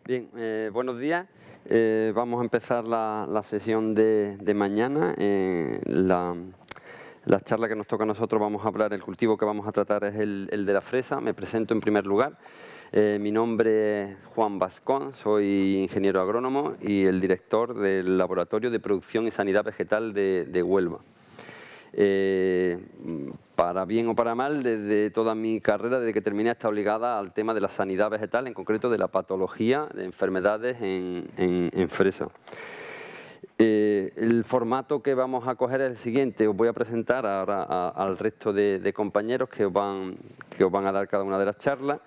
Bien, buenos días. Vamos a empezar la sesión de mañana. La charla que nos toca a nosotros, vamos a hablar, el cultivo que vamos a tratar es el de la fresa. Me presento en primer lugar. Mi nombre es Juan Bascón, soy ingeniero agrónomo y el director del Laboratorio de Producción y Sanidad Vegetal de Huelva. Para bien o para mal, desde toda mi carrera, desde que terminé, está obligada al tema de la sanidad vegetal, en concreto de la patología de enfermedades en fresa. El formato que vamos a coger es el siguiente. Os voy a presentar ahora al resto de compañeros que os van a dar cada una de las charlas.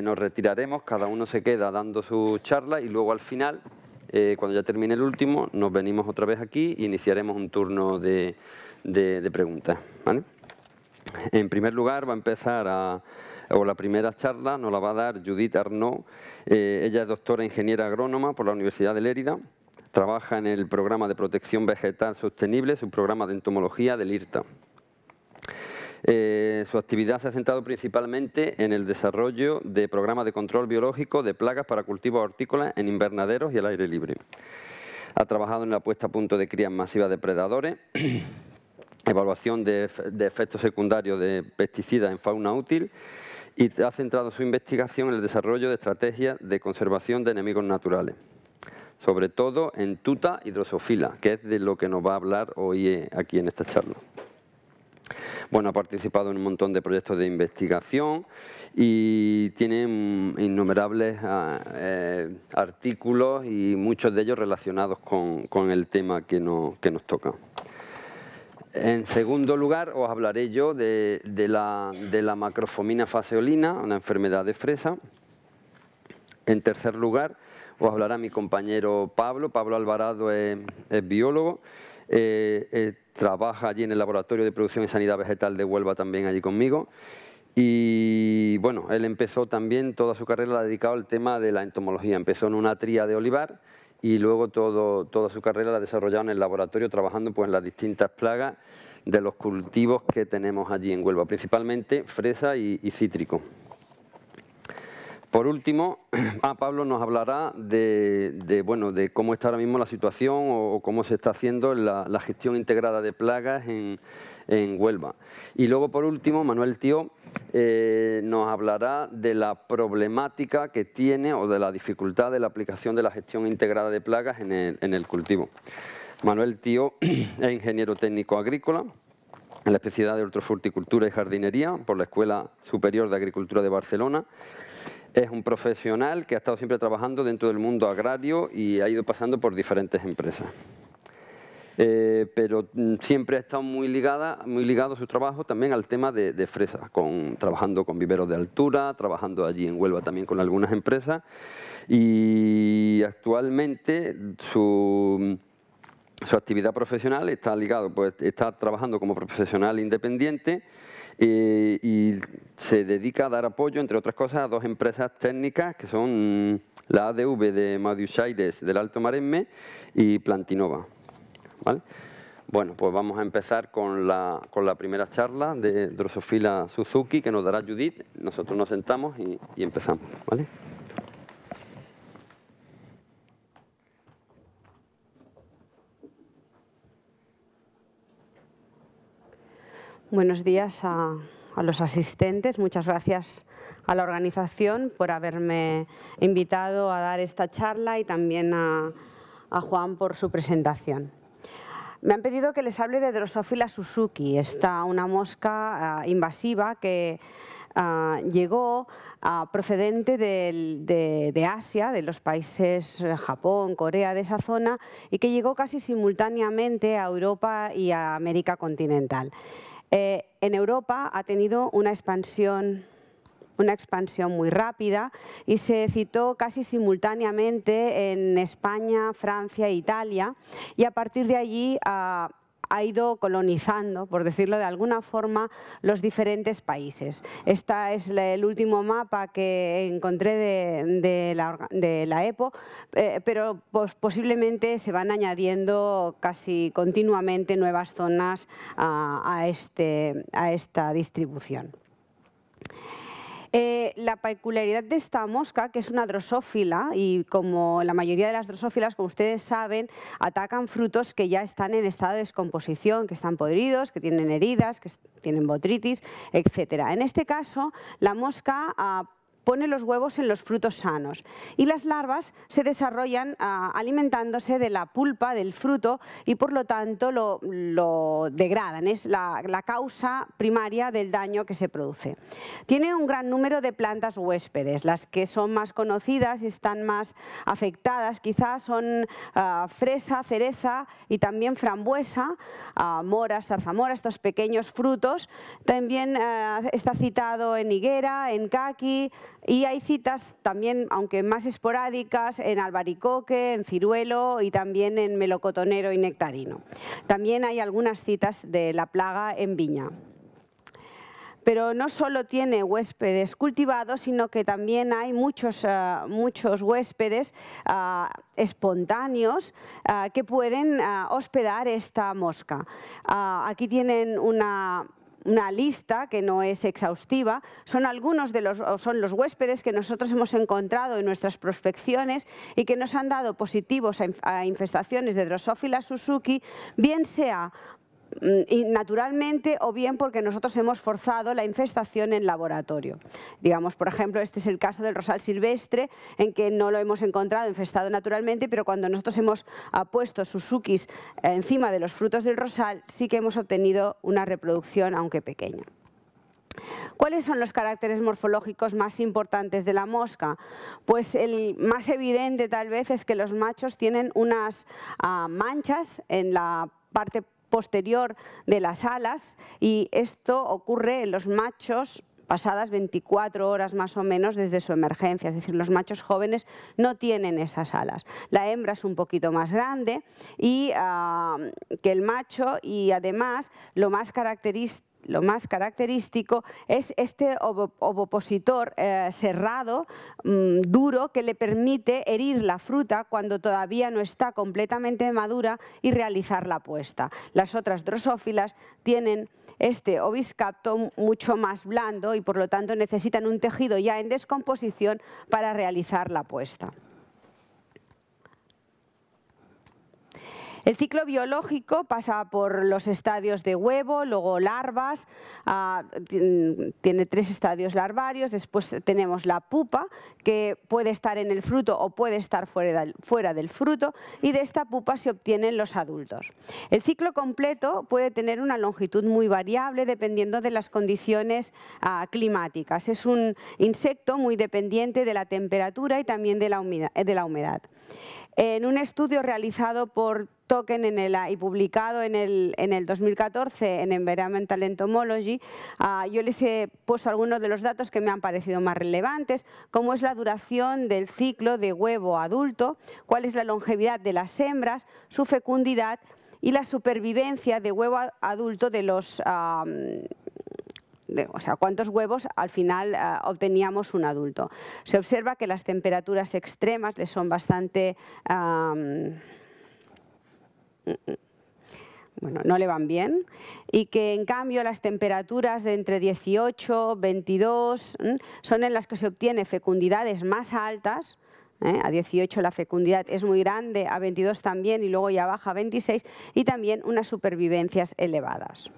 Nos retiraremos, cada uno se queda dando su charla y luego al final, cuando ya termine el último, nos venimos otra vez aquí e iniciaremos un turno de preguntas, ¿vale? En primer lugar va a empezar la primera charla nos la va a dar Judith Arnaud. Ella es doctora ingeniera agrónoma por la Universidad de Lérida. Trabaja en el programa de protección vegetal sostenible, su programa de entomología del IRTA. Su actividad se ha centrado principalmente en el desarrollo de programas de control biológico de plagas para cultivos hortícolas en invernaderos y al aire libre. Ha trabajado en la puesta a punto de crías masivas de predadores, evaluación de efectos secundarios de pesticidas en fauna útil y ha centrado su investigación en el desarrollo de estrategias de conservación de enemigos naturales, sobre todo en tuta y drosófila, que es de lo que nos va a hablar hoy aquí en esta charla. Bueno, ha participado en un montón de proyectos de investigación y tiene innumerables artículos y muchos de ellos relacionados con el tema que nos toca. En segundo lugar, os hablaré yo de la macrofomina faseolina, una enfermedad de fresa. En tercer lugar, os hablará mi compañero Pablo Alvarado, es biólogo, trabaja allí en el Laboratorio de Producción y Sanidad Vegetal de Huelva también allí conmigo. Y bueno, él empezó también toda su carrera la ha dedicado al tema de la entomología. Empezó en una tría de olivar y luego toda su carrera la ha desarrollado en el laboratorio trabajando pues en las distintas plagas de los cultivos que tenemos allí en Huelva, principalmente fresa y cítrico. Por último, Pablo nos hablará de cómo está ahora mismo la situación o cómo se está haciendo la gestión integrada de plagas en Huelva. Y luego, por último, Manuel Tió nos hablará de la problemática que tiene o de la dificultad de la aplicación de la gestión integrada de plagas en el cultivo. Manuel Tió es ingeniero técnico agrícola en la especialidad de hortofruticultura y jardinería por la Escuela Superior de Agricultura de Barcelona. Es un profesional que ha estado siempre trabajando dentro del mundo agrario y ha ido pasando por diferentes empresas. Pero siempre ha estado muy ligado su trabajo también al tema de fresas, trabajando con viveros de altura, trabajando allí en Huelva también con algunas empresas. Y actualmente su actividad profesional está ligado, pues está trabajando como profesional independiente y se dedica a dar apoyo, entre otras cosas, a dos empresas técnicas que son la ADV de Madiusaires del Alto Maresme y Plantinova, ¿vale? Bueno, pues vamos a empezar con la primera charla de Drosophila Suzuki que nos dará Judith. Nosotros nos sentamos y empezamos, ¿vale? Buenos días a los asistentes. Muchas gracias a la organización por haberme invitado a dar esta charla y también a Juan por su presentación. Me han pedido que les hable de Drosophila Suzuki, una mosca invasiva que llegó procedente de Asia, de los países Japón, Corea, de esa zona, y que llegó casi simultáneamente a Europa y a América continental. En Europa ha tenido una expansión muy rápida y se citó casi simultáneamente en España, Francia e Italia, y a partir de allí ha ido colonizando, por decirlo de alguna forma, los diferentes países. Este es el último mapa que encontré de la EPO, pero posiblemente se van añadiendo casi continuamente nuevas zonas a esta distribución. La peculiaridad de esta mosca, que es una drosófila, y como la mayoría de las drosófilas, como ustedes saben, atacan frutos que ya están en estado de descomposición, que están podridos, que tienen heridas, que tienen botritis, etc. En este caso, la mosca pone los huevos en los frutos sanos y las larvas se desarrollan alimentándose de la pulpa del fruto y por lo tanto lo degradan, es la causa primaria del daño que se produce. Tiene un gran número de plantas huéspedes, las que son más conocidas y están más afectadas quizás son fresa, cereza y también frambuesa, moras, zarzamora, estos pequeños frutos. También está citado en higuera, en caqui, y hay citas también, aunque más esporádicas, en albaricoque, en ciruelo y también en melocotonero y nectarino. También hay algunas citas de la plaga en viña. Pero no solo tiene huéspedes cultivados, sino que también hay muchos huéspedes espontáneos que pueden hospedar esta mosca. Aquí tienen una lista que no es exhaustiva, son algunos de los huéspedes que nosotros hemos encontrado en nuestras prospecciones y que nos han dado positivos a infestaciones de Drosophila suzuki, bien sea naturalmente o bien porque nosotros hemos forzado la infestación en laboratorio. Digamos, por ejemplo, este es el caso del rosal silvestre, en que no lo hemos encontrado infestado naturalmente, pero cuando nosotros hemos puesto Suzukis encima de los frutos del rosal, sí que hemos obtenido una reproducción, aunque pequeña. ¿Cuáles son los caracteres morfológicos más importantes de la mosca? Pues el más evidente tal vez es que los machos tienen unas manchas en la parte posterior de las alas y esto ocurre en los machos pasadas 24 horas más o menos desde su emergencia, es decir, los machos jóvenes no tienen esas alas. La hembra es un poquito más grande que el macho y además lo más característico es este ovopositor serrado, duro, que le permite herir la fruta cuando todavía no está completamente madura y realizar la puesta. Las otras drosófilas tienen este oviscapto mucho más blando y por lo tanto necesitan un tejido ya en descomposición para realizar la puesta. El ciclo biológico pasa por los estadios de huevo, luego larvas, tiene 3 estadios larvarios, después tenemos la pupa, que puede estar en el fruto o puede estar fuera del fruto, y de esta pupa se obtienen los adultos. El ciclo completo puede tener una longitud muy variable dependiendo de las condiciones climáticas. Es un insecto muy dependiente de la temperatura y también de la humedad. En un estudio realizado por Token y publicado en el 2014 en Environmental Entomology, yo les he puesto algunos de los datos que me han parecido más relevantes, como es la duración del ciclo de huevo adulto, cuál es la longevidad de las hembras, su fecundidad y la supervivencia de huevo adulto de los... o sea, cuántos huevos al final obteníamos un adulto. Se observa que las temperaturas extremas les son bastante... bueno, no le van bien, y que en cambio las temperaturas de entre 18 y 22 son en las que se obtiene fecundidades más altas. A 18 la fecundidad es muy grande, a 22 también y luego ya baja a 26 y también unas supervivencias elevadas.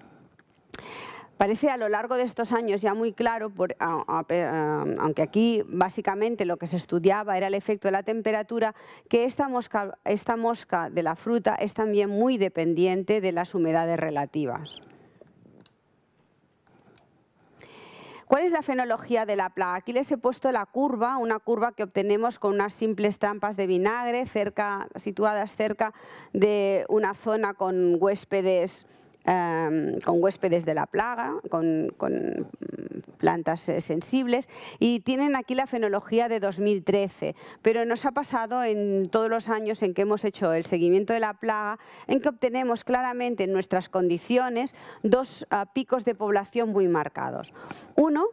Parece a lo largo de estos años ya muy claro, aunque aquí básicamente lo que se estudiaba era el efecto de la temperatura, que esta mosca de la fruta es también muy dependiente de las humedades relativas. ¿Cuál es la fenología de la plaga? Aquí les he puesto la curva, una curva que obtenemos con unas simples trampas de vinagre situadas cerca de una zona con huéspedes de la plaga, con plantas sensibles, y tienen aquí la fenología de 2013, pero nos ha pasado en todos los años en que hemos hecho el seguimiento de la plaga, en que obtenemos claramente en nuestras condiciones 2 picos de población muy marcados. Uno,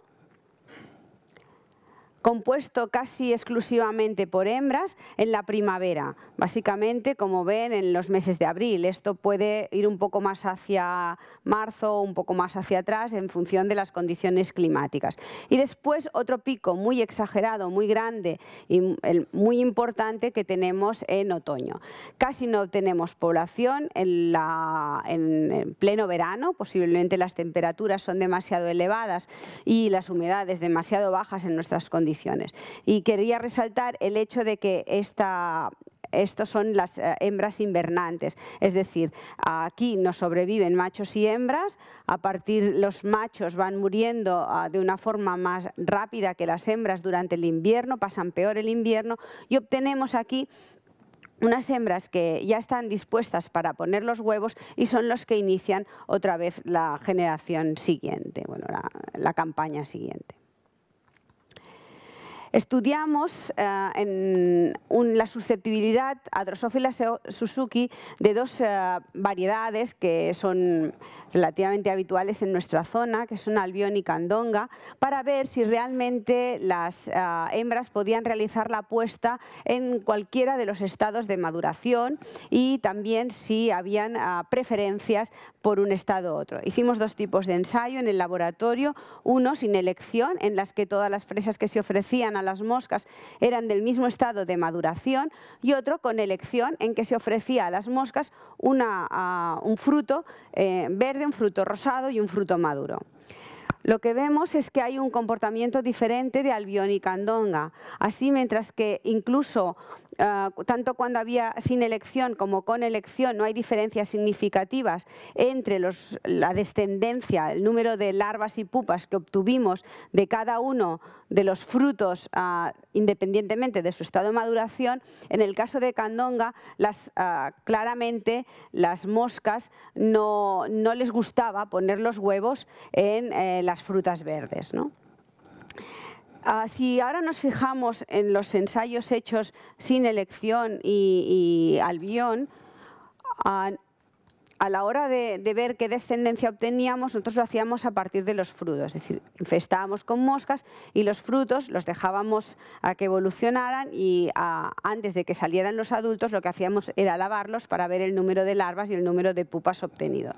compuesto casi exclusivamente por hembras en la primavera, básicamente como ven en los meses de abril. Esto puede ir un poco más hacia marzo, un poco más hacia atrás en función de las condiciones climáticas. Y después otro pico muy exagerado, muy grande y muy importante que tenemos en otoño. Casi no tenemos población en pleno verano, posiblemente las temperaturas son demasiado elevadas y las humedades demasiado bajas en nuestras condiciones. Y quería resaltar el hecho de que estos son las hembras invernantes, es decir, aquí nos sobreviven machos y hembras, a partir los machos van muriendo de una forma más rápida que las hembras durante el invierno, pasan peor el invierno y obtenemos aquí unas hembras que ya están dispuestas para poner los huevos y son los que inician otra vez la generación siguiente, bueno, la campaña siguiente. Estudiamos la susceptibilidad a Drosophila suzuki de dos variedades que son relativamente habituales en nuestra zona, que son Albión y Candonga, para ver si realmente las hembras podían realizar la puesta en cualquiera de los estados de maduración y también si habían preferencias por un estado u otro. Hicimos dos tipos de ensayo en el laboratorio, uno sin elección, en las que todas las presas que se ofrecían a las moscas eran del mismo estado de maduración, y otro con elección, en que se ofrecía a las moscas un fruto verde, un fruto rosado y un fruto maduro. Lo que vemos es que hay un comportamiento diferente de Albión y Candonga. Así, mientras que incluso tanto cuando había sin elección como con elección no hay diferencias significativas entre la descendencia, el número de larvas y pupas que obtuvimos de cada uno de los frutos independientemente de su estado de maduración, en el caso de Candonga claramente las moscas no les gustaba poner los huevos en las frutas verdes, ¿no? Si ahora nos fijamos en los ensayos hechos sin elección y Albión, a la hora de ver qué descendencia obteníamos, nosotros lo hacíamos a partir de los frutos, es decir, infestábamos con moscas y los frutos los dejábamos a que evolucionaran y antes de que salieran los adultos lo que hacíamos era lavarlos para ver el número de larvas y el número de pupas obtenido.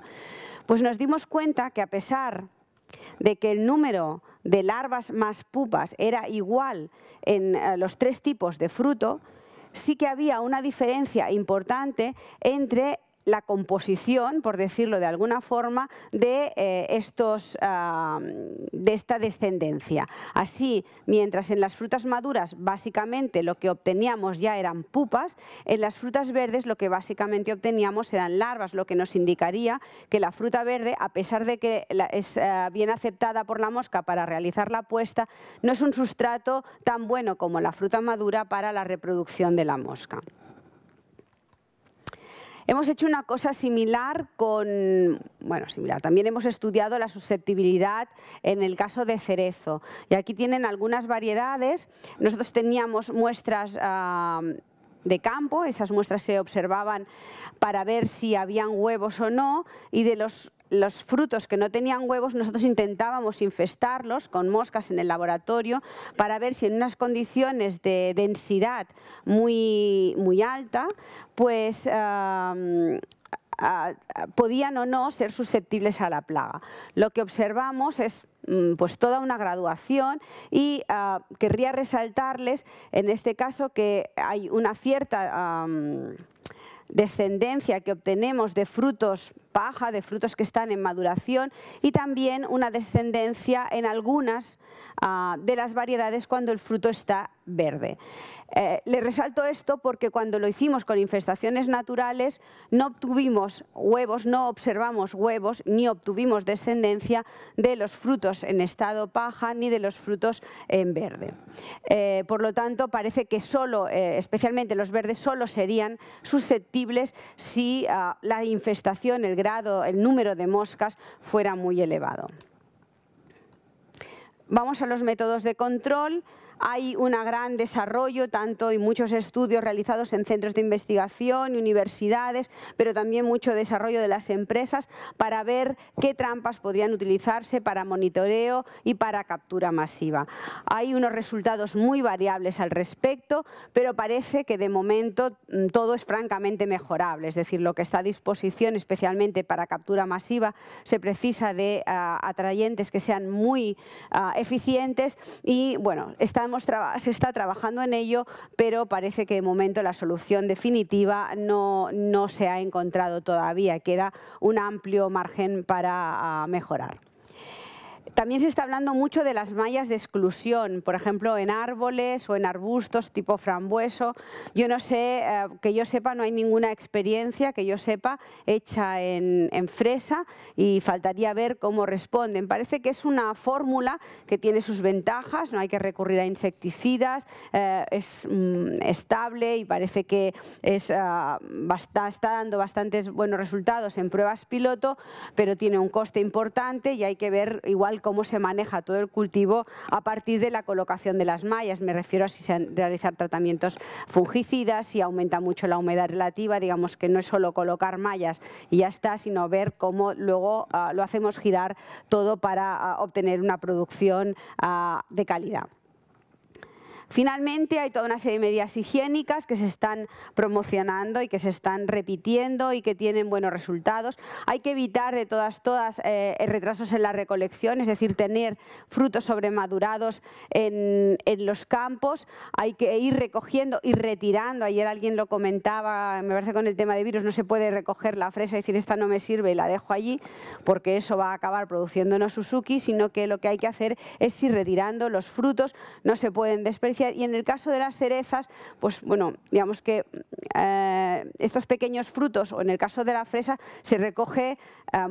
Pues nos dimos cuenta que a pesar de que el número de larvas más pupas era igual en los tres tipos de fruto, sí que había una diferencia importante entre la composición, por decirlo de alguna forma, de esta descendencia. Así, mientras en las frutas maduras básicamente lo que obteníamos ya eran pupas, en las frutas verdes lo que básicamente obteníamos eran larvas, lo que nos indicaría que la fruta verde, a pesar de que es bien aceptada por la mosca para realizar la puesta, no es un sustrato tan bueno como la fruta madura para la reproducción de la mosca. Hemos hecho una cosa similar también hemos estudiado la susceptibilidad en el caso de cerezo. Y aquí tienen algunas variedades. Nosotros teníamos muestras de campo, esas muestras se observaban para ver si habían huevos o no, y de los frutos que no tenían huevos nosotros intentábamos infestarlos con moscas en el laboratorio para ver si en unas condiciones de densidad muy alta pues podían o no ser susceptibles a la plaga. Lo que observamos es pues toda una graduación y querría resaltarles en este caso que hay una cierta descendencia que obtenemos de frutos paja, de frutos que están en maduración, y también una descendencia en algunas de las variedades cuando el fruto está verde. Le resalto esto porque cuando lo hicimos con infestaciones naturales no obtuvimos huevos, no observamos huevos ni obtuvimos descendencia de los frutos en estado paja ni de los frutos en verde. Por lo tanto, parece que solo, especialmente los verdes, solo serían susceptibles si la infestación, el número de moscas fuera muy elevado. Vamos a los métodos de control. Hay un gran desarrollo, tanto y muchos estudios realizados en centros de investigación y universidades, pero también mucho desarrollo de las empresas para ver qué trampas podrían utilizarse para monitoreo y para captura masiva. Hay unos resultados muy variables al respecto, pero parece que de momento todo es francamente mejorable. Es decir, lo que está a disposición, especialmente para captura masiva, se precisa de atrayentes que sean muy eficientes y, bueno, se está trabajando en ello, pero parece que de momento la solución definitiva no se ha encontrado todavía. Queda un amplio margen para mejorar. También se está hablando mucho de las mallas de exclusión, por ejemplo, en árboles o en arbustos tipo frambueso. Yo no sé, que yo sepa, no hay ninguna experiencia que yo sepa hecha en fresa y faltaría ver cómo responden. Parece que es una fórmula que tiene sus ventajas, no hay que recurrir a insecticidas, es estable y parece que está dando bastantes buenos resultados en pruebas piloto, pero tiene un coste importante y hay que ver igual cómo se maneja todo el cultivo a partir de la colocación de las mallas. Me refiero a si se han realizar tratamientos fungicidas, si aumenta mucho la humedad relativa, digamos que no es solo colocar mallas y ya está, sino ver cómo luego lo hacemos girar todo para obtener una producción de calidad. Finalmente, hay toda una serie de medidas higiénicas que se están promocionando y que se están repitiendo y que tienen buenos resultados. Hay que evitar de todas retrasos en la recolección, es decir, tener frutos sobremadurados en los campos. Hay que ir recogiendo y retirando. Ayer alguien lo comentaba, me parece con el tema de virus, no se puede recoger la fresa y decir esta no me sirve y la dejo allí, porque eso va a acabar produciendo no Suzuki, sino que lo que hay que hacer es ir retirando los frutos, no se pueden desperdiciar. Y en el caso de las cerezas, pues bueno, digamos que estos pequeños frutos, o en el caso de la fresa, se recoge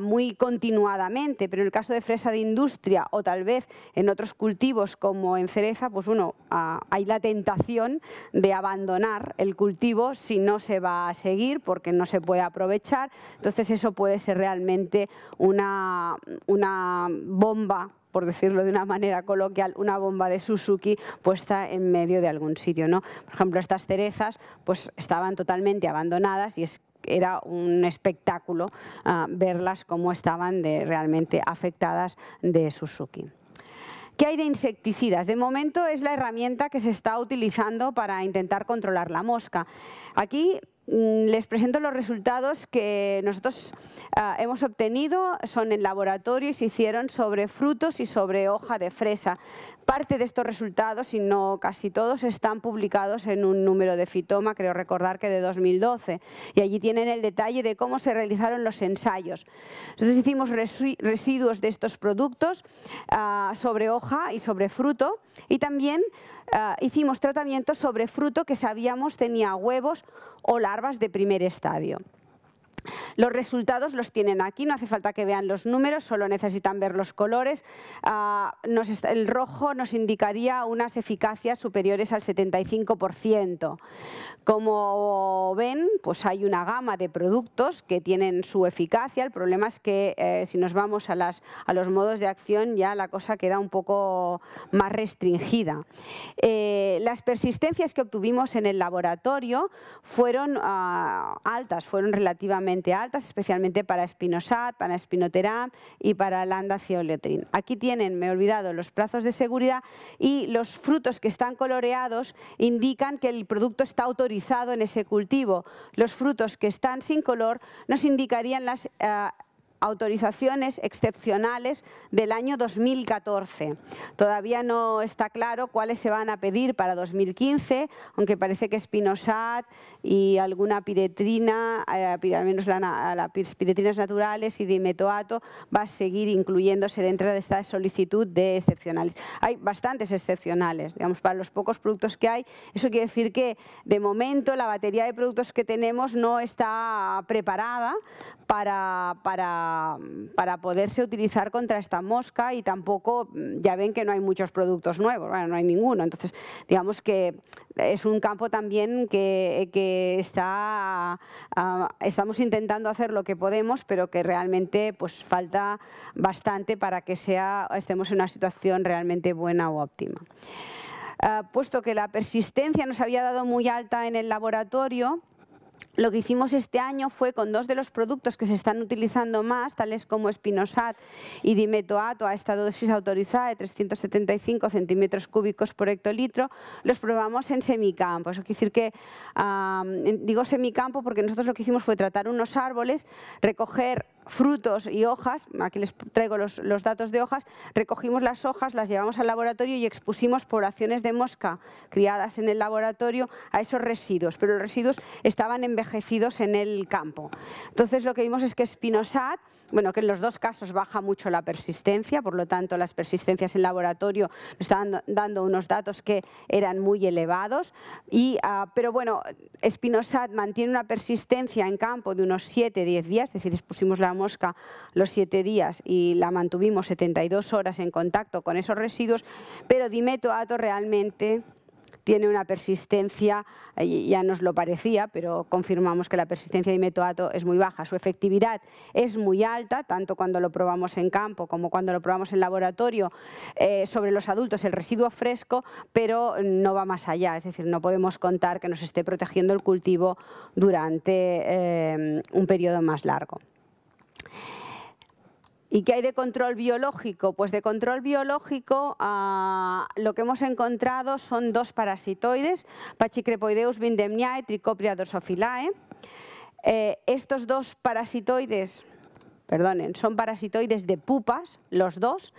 muy continuadamente, pero en el caso de fresa de industria o tal vez en otros cultivos como en cereza, pues bueno, hay la tentación de abandonar el cultivo si no se va a seguir porque no se puede aprovechar. Entonces eso puede ser realmente una bomba, por decirlo de una manera coloquial, una bomba de Suzuki puesta en medio de algún sitio, ¿no? Por ejemplo, estas cerezas pues estaban totalmente abandonadas y era un espectáculo verlas cómo estaban realmente afectadas de Suzuki. ¿Qué hay de insecticidas? De momento es la herramienta que se está utilizando para intentar controlar la mosca. Aquí les presento los resultados que nosotros hemos obtenido, son en laboratorio y se hicieron sobre frutos y sobre hoja de fresa. Parte de estos resultados, y no casi todos, están publicados en un número de Fitoma, creo recordar que de 2012, y allí tienen el detalle de cómo se realizaron los ensayos. Nosotros hicimos residuos de estos productos sobre hoja y sobre fruto, y también hicimos tratamientos sobre fruto que sabíamos tenía huevos o larvas de primer estadio. Los resultados los tienen aquí, no hace falta que vean los números, solo necesitan ver los colores. El rojo nos indicaría unas eficacias superiores al 75%. Como ven, pues hay una gama de productos que tienen su eficacia. El problema es que si nos vamos a los modos de acción ya la cosa queda un poco más restringida. Las persistencias que obtuvimos en el laboratorio fueron altas, fueron relativamente altas, especialmente para Spinosad, para Spinoteram y para Landa Zeoliotrin. Aquí tienen, me he olvidado, los plazos de seguridad y los frutos que están coloreados indican que el producto está autorizado en ese cultivo. Los frutos que están sin color nos indicarían las autorizaciones excepcionales del año 2014. Todavía no está claro cuáles se van a pedir para 2015, aunque parece que Spinosad y alguna piretrina, al menos las piretrinas naturales y dimetoato, va a seguir incluyéndose dentro de esta solicitud de excepcionales. Hay bastantes excepcionales, digamos, para los pocos productos que hay. Eso quiere decir que de momento la batería de productos que tenemos no está preparada para para poderse utilizar contra esta mosca, y tampoco, ya ven que no hay muchos productos nuevos, bueno, no hay ninguno. Entonces, digamos que es un campo también que estamos intentando hacer lo que podemos, pero que realmente pues falta bastante para que estemos en una situación realmente buena o óptima. Puesto que la persistencia nos había dado muy alta en el laboratorio, lo que hicimos este año fue, con dos de los productos que se están utilizando más, tales como Spinosad y Dimetoato a esta dosis autorizada de 375 centímetros cúbicos por hectolitro, los probamos en semicampo. Eso quiere decir que, digo semicampo porque nosotros lo que hicimos fue tratar unos árboles, recoger frutos y hojas, aquí les traigo los datos de hojas, recogimos las hojas, las llevamos al laboratorio y expusimos poblaciones de mosca criadas en el laboratorio a esos residuos, pero los residuos estaban envejecidos en el campo. Entonces lo que vimos es que Spinosad, bueno, que en los dos casos baja mucho la persistencia, por lo tanto las persistencias en laboratorio nos estaban dando unos datos que eran muy elevados, pero bueno, Spinosad mantiene una persistencia en campo de unos 7-10 días, es decir, expusimos la mosca los 7 días y la mantuvimos 72 horas en contacto con esos residuos, pero Dimetoato realmente tiene una persistencia, ya nos lo parecía, pero confirmamos que la persistencia de Dimetoato es muy baja. Su efectividad es muy alta, tanto cuando lo probamos en campo como cuando lo probamos en laboratorio, sobre los adultos el residuo fresco, pero no va más allá, es decir, no podemos contar que nos esté protegiendo el cultivo durante un periodo más largo. ¿Y qué hay de control biológico? Pues de control biológico lo que hemos encontrado son dos parasitoides, Pachycrepoideus vindemniae, Trichopria drosophila. Estos dos parasitoides, son parasitoides de pupas, los dos.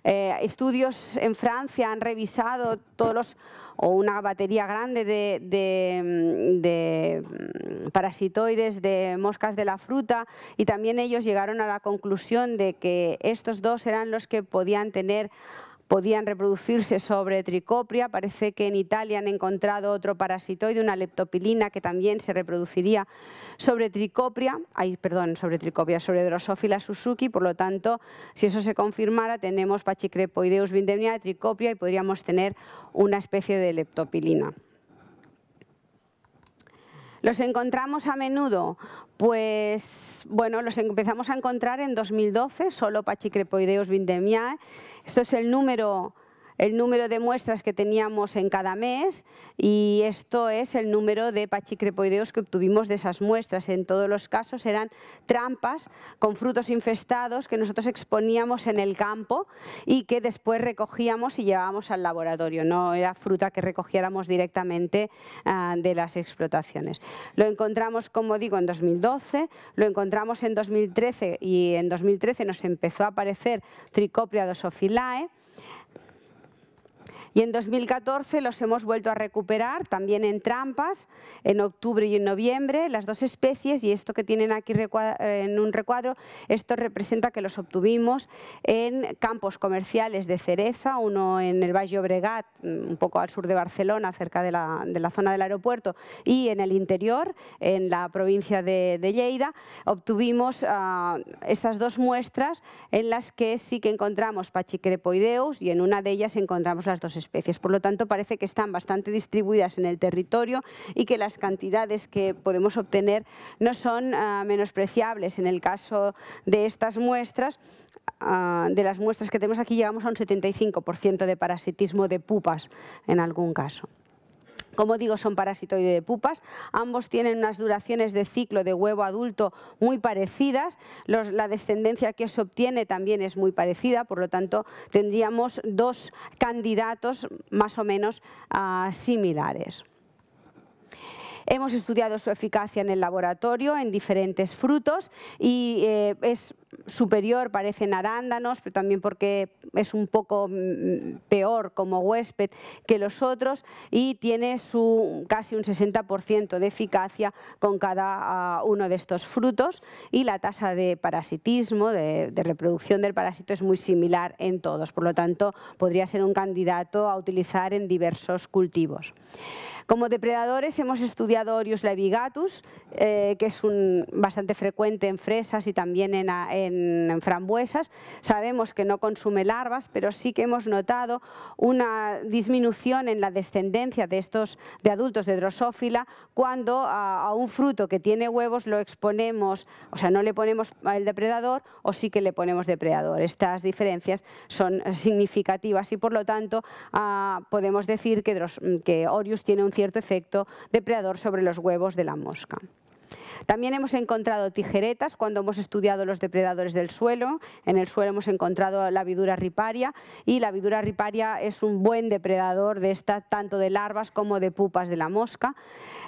Estudios en Francia han revisado una batería grande de parasitoides de moscas de la fruta, y también ellos llegaron a la conclusión de que estos dos eran los que podían reproducirse sobre Trichopria. Parece que en Italia han encontrado otro parasitoide, una leptopilina, que también se reproduciría sobre Trichopria, sobre Drosophila suzuki. Por lo tanto, si eso se confirmara, tenemos Pachycrepoideus vindemniae, Trichopria, y podríamos tener una especie de leptopilina. ¿Los encontramos a menudo? Pues bueno, los empezamos a encontrar en 2012, solo Pachycrepoideus vindemniae. Esto es el número de muestras que teníamos en cada mes, y esto es el número de Pachycrepoideus que obtuvimos de esas muestras. En todos los casos eran trampas con frutos infestados que nosotros exponíamos en el campo y que después recogíamos y llevábamos al laboratorio. No era fruta que recogiéramos directamente de las explotaciones. Lo encontramos, como digo, en 2012, lo encontramos en 2013, y en 2013 nos empezó a aparecer Trichopria drosophila. Y en 2014 los hemos vuelto a recuperar, también en trampas, en octubre y en noviembre, las dos especies, y esto que tienen aquí en un recuadro, esto representa que los obtuvimos en campos comerciales de cereza, uno en el Baix Llobregat, un poco al sur de Barcelona, cerca de la zona del aeropuerto, y en el interior, en la provincia de Lleida, obtuvimos estas dos muestras en las que sí que encontramos Pachycrepoideus, y en una de ellas encontramos las dos especies. Por lo tanto, parece que están bastante distribuidas en el territorio y que las cantidades que podemos obtener no son menospreciables. En el caso de estas muestras, de las muestras que tenemos aquí, llegamos a un 75% de parasitismo de pupas en algún caso. Como digo, son parasitoides de pupas, ambos tienen unas duraciones de ciclo de huevo adulto muy parecidas, la descendencia que se obtiene también es muy parecida, por lo tanto tendríamos dos candidatos más o menos similares. Hemos estudiado su eficacia en el laboratorio en diferentes frutos y es superior, parece, en arándanos, pero también porque es un poco peor como huésped que los otros, y tiene casi un 60% de eficacia con cada uno de estos frutos, y la tasa de parasitismo, de reproducción del parásito, es muy similar en todos. Por lo tanto, podría ser un candidato a utilizar en diversos cultivos. Como depredadores hemos estudiado Orius laevigatus, que es bastante frecuente en fresas y también en en frambuesas. Sabemos que no consume larvas, pero sí que hemos notado una disminución en la descendencia de adultos de Drosophila cuando a un fruto que tiene huevos lo exponemos, o sea, no le ponemos el depredador o sí que le ponemos depredador. Estas diferencias son significativas y por lo tanto podemos decir que Orius tiene un cierto efecto depredador sobre los huevos de la mosca. También hemos encontrado tijeretas cuando hemos estudiado los depredadores del suelo. En el suelo hemos encontrado la Vidura riparia y la Vidura riparia es un buen depredador de tanto de larvas como de pupas de la mosca.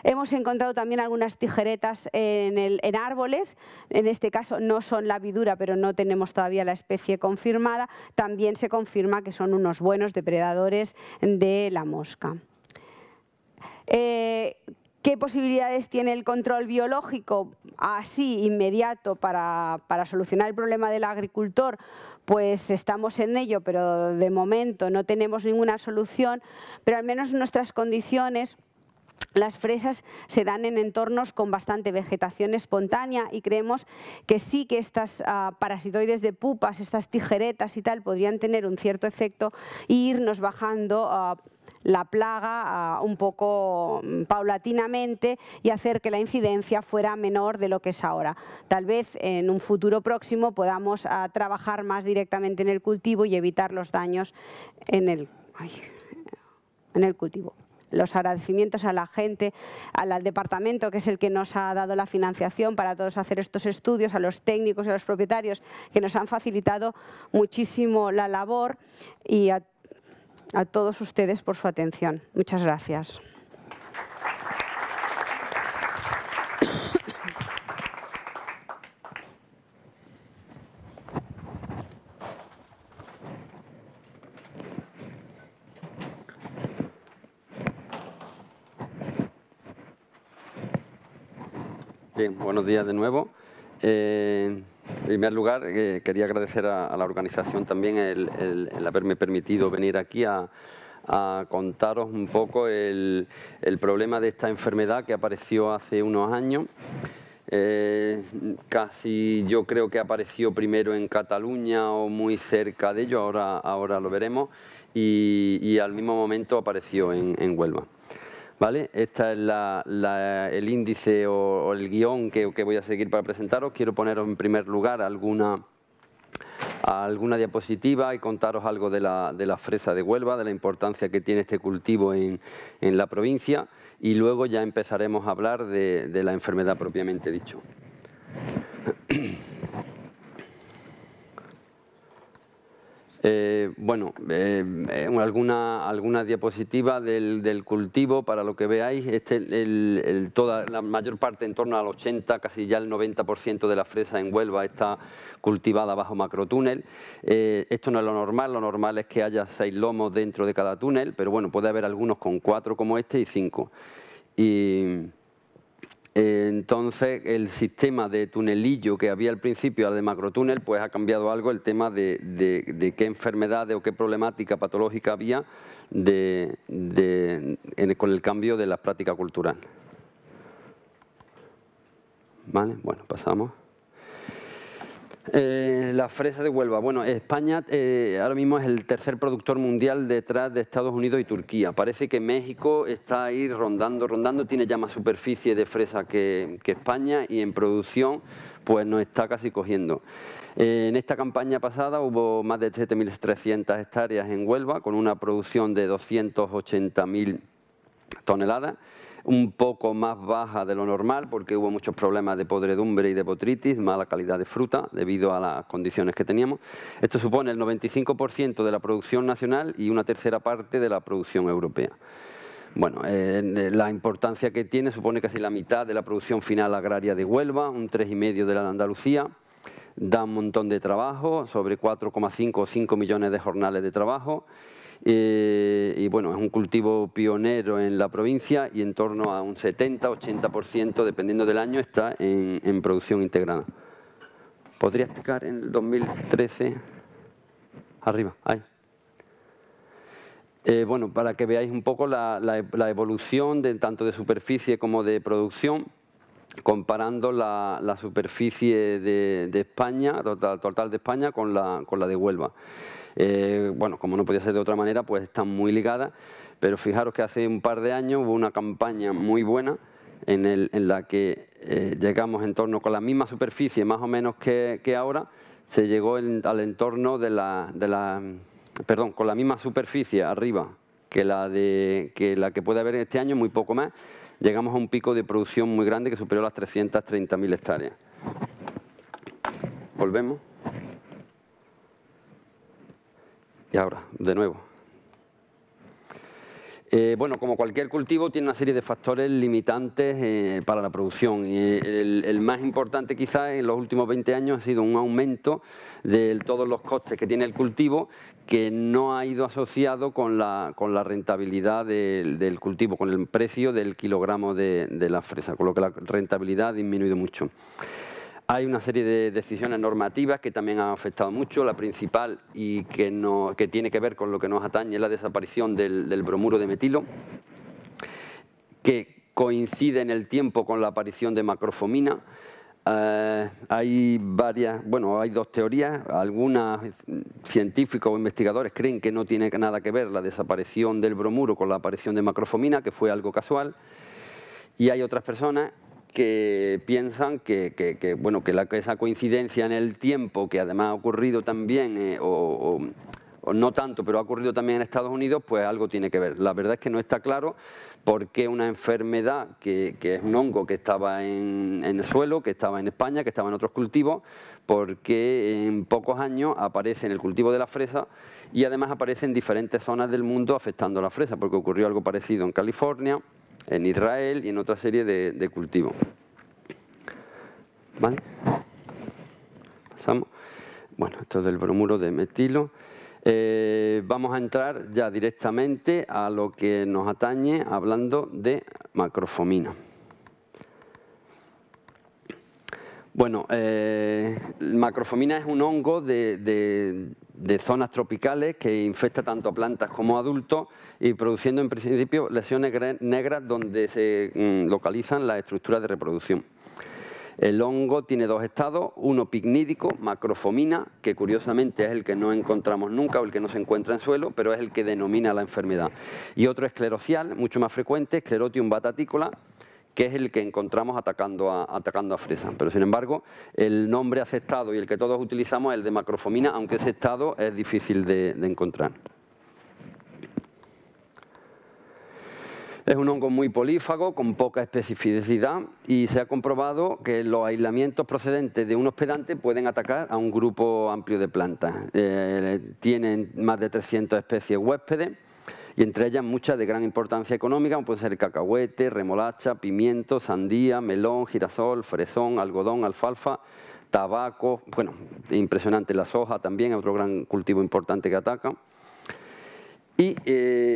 Hemos encontrado también algunas tijeretas en árboles, en este caso no son la Vidura, pero no tenemos todavía la especie confirmada. También se confirma que son unos buenos depredadores de la mosca. ¿Qué posibilidades tiene el control biológico así inmediato para solucionar el problema del agricultor? Pues estamos en ello, pero de momento no tenemos ninguna solución, pero al menos en nuestras condiciones las fresas se dan en entornos con bastante vegetación espontánea y creemos que sí que estas parasitoides de pupas, estas tijeretas y tal, podrían tener un cierto efecto e irnos bajando la plaga un poco paulatinamente y hacer que la incidencia fuera menor de lo que es ahora. Tal vez en un futuro próximo podamos trabajar más directamente en el cultivo y evitar los daños en el cultivo. Los agradecimientos a la gente, al departamento que es el que nos ha dado la financiación para todos hacer estos estudios, a los técnicos y a los propietarios que nos han facilitado muchísimo la labor y a todos ustedes por su atención. Muchas gracias. Bien, buenos días de nuevo. En primer lugar, quería agradecer a la organización también el haberme permitido venir aquí a contaros un poco el problema de esta enfermedad que apareció hace unos años. Casi yo creo que apareció primero en Cataluña o muy cerca de ello, ahora lo veremos, y al mismo momento apareció en Huelva. ¿Vale? Este es el índice o el guión que voy a seguir para presentaros. Quiero poneros en primer lugar alguna diapositiva y contaros algo de la fresa de Huelva, de la importancia que tiene este cultivo en la provincia, y luego ya empezaremos a hablar de la enfermedad propiamente dicho. Alguna diapositiva del cultivo para lo que veáis. La mayor parte, en torno al 80, casi ya el 90% de la fresa en Huelva está cultivada bajo macrotúnel. Esto no es lo normal es que haya 6 lomos dentro de cada túnel, pero bueno, puede haber algunos con 4 como este y 5. Entonces, el sistema de tunelillo que había al principio, al de macrotúnel, pues ha cambiado algo el tema de qué enfermedades o qué problemática patológica había con el cambio de la práctica cultural. ¿Vale? Bueno, pasamos. La fresa de Huelva. Bueno, España ahora mismo es el tercer productor mundial detrás de Estados Unidos y Turquía. Parece que México está ahí rondando, tiene ya más superficie de fresa que España y en producción pues nos está casi cogiendo. En esta campaña pasada hubo más de 7.300 hectáreas en Huelva con una producción de 280.000 toneladas. Un poco más baja de lo normal porque hubo muchos problemas de podredumbre y de botrytis, mala calidad de fruta debido a las condiciones que teníamos. Esto supone el 95% de la producción nacional y una tercera parte de la producción europea. Bueno, la importancia que tiene supone casi la mitad de la producción final agraria de Huelva, un 3,5 de la de Andalucía. Da un montón de trabajo, sobre 4,5 o 5 millones de jornales de trabajo. Y bueno, es un cultivo pionero en la provincia y en torno a un 70-80%, dependiendo del año, está en producción integrada. ¿Podría explicar en el 2013? Arriba, ahí. Bueno, para que veáis un poco la evolución tanto de superficie como de producción. comparando la superficie de España, total de España, con la de Huelva. Bueno, como no podía ser de otra manera, pues están muy ligadas, pero fijaros que hace un par de años hubo una campaña muy buena en la que llegamos en torno con la misma superficie, más o menos que ahora, se llegó al entorno perdón, con la misma superficie arriba que la que puede haber este año, muy poco más, llegamos a un pico de producción muy grande que superó las 330.000 hectáreas. Volvemos. Y ahora, de nuevo. Bueno, como cualquier cultivo, tiene una serie de factores limitantes para la producción. Y el más importante quizás en los últimos 20 años ha sido un aumento de todos los costes que tiene el cultivo, que no ha ido asociado con la rentabilidad del cultivo, con el precio del kilogramo de la fresa, con lo que la rentabilidad ha disminuido mucho. Hay una serie de decisiones normativas que también han afectado mucho. La principal, y que tiene que ver con lo que nos atañe, es la desaparición del bromuro de metilo, que coincide en el tiempo con la aparición de macrofomina. Hay dos teorías. Algunos científicos o investigadores creen que no tiene nada que ver la desaparición del bromuro con la aparición de macrofomina, que fue algo casual. Y hay otras personas que piensan que esa coincidencia en el tiempo, que además ha ocurrido también, o no tanto, pero ha ocurrido también en Estados Unidos, pues algo tiene que ver. La verdad es que no está claro por qué una enfermedad que es un hongo que estaba en el suelo, que estaba en España, que estaba en otros cultivos, porque en pocos años aparece en el cultivo de la fresa y además aparece en diferentes zonas del mundo afectando a la fresa, porque ocurrió algo parecido en California, en Israel y en otra serie de cultivos. ¿Vale? Pasamos. Bueno, esto es del bromuro de metilo. Vamos a entrar ya directamente a lo que nos atañe, hablando de macrofomina. Bueno, macrofomina es un hongo de zonas tropicales que infecta tanto a plantas como a adultos y produciendo en principio lesiones negras donde se localizan las estructuras de reproducción. El hongo tiene dos estados, uno picnídico, macrofomina, que curiosamente es el que no encontramos nunca o el que no se encuentra en suelo, pero es el que denomina la enfermedad. Y otro esclerocial, mucho más frecuente, Sclerotium batatícola, que es el que encontramos atacando a fresa. Pero sin embargo, el nombre aceptado y el que todos utilizamos es el de macrofomina, aunque ese estado es difícil de encontrar. Es un hongo muy polífago, con poca especificidad, y se ha comprobado que los aislamientos procedentes de un hospedante pueden atacar a un grupo amplio de plantas. Tienen más de 300 especies huéspedes, y entre ellas muchas de gran importancia económica, como puede ser cacahuete, remolacha, pimiento, sandía, melón, girasol, fresón, algodón, alfalfa, tabaco. Bueno, impresionante, la soja también es otro gran cultivo importante que ataca. Y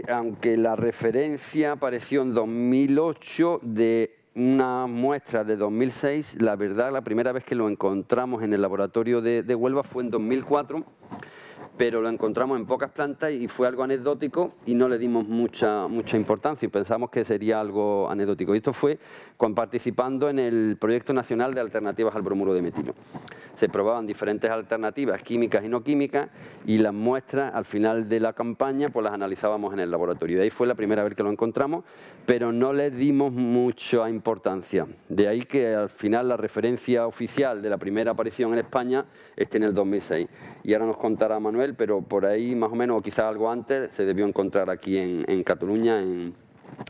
aunque la referencia apareció en 2008 de una muestra de 2006, la verdad, la primera vez que lo encontramos en el laboratorio de Huelva fue en 2004, pero lo encontramos en pocas plantas y fue algo anecdótico y no le dimos mucha importancia y pensamos que sería algo anecdótico. Y esto fue participando en el Proyecto Nacional de Alternativas al Bromuro de Metilo. Se probaban diferentes alternativas químicas y no químicas y las muestras al final de la campaña pues las analizábamos en el laboratorio. Y ahí fue la primera vez que lo encontramos, pero no le dimos mucha importancia. De ahí que al final la referencia oficial de la primera aparición en España esté en el 2006. Y ahora nos contará Manuel, pero por ahí más o menos, o quizás algo antes, se debió encontrar aquí en Cataluña,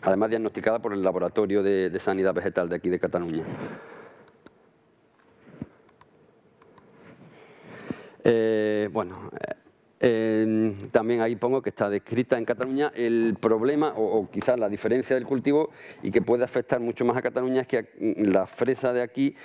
además diagnosticada por el Laboratorio de Sanidad Vegetal de aquí de Cataluña. También ahí pongo que está descrita en Cataluña. El problema, o quizás la diferencia del cultivo y que puede afectar mucho más a Cataluña, es que la fresa de aquí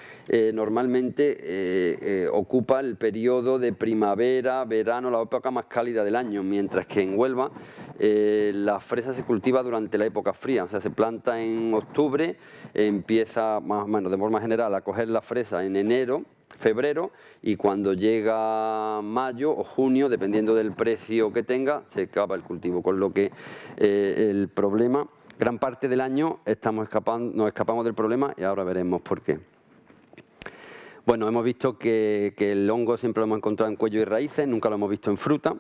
normalmente ocupa el periodo de primavera, verano, la época más cálida del año, mientras que en Huelva la fresa se cultiva durante la época fría, o sea, se planta en octubre, empieza más o menos de forma general a coger la fresa en enero, febrero, y cuando llega mayo o junio, dependiendo del precio que tenga, se acaba el cultivo, con lo que el problema gran parte del año nos escapamos del problema y ahora veremos por qué. Bueno, hemos visto que el hongo siempre lo hemos encontrado en cuello y raíces, nunca lo hemos visto en fruta.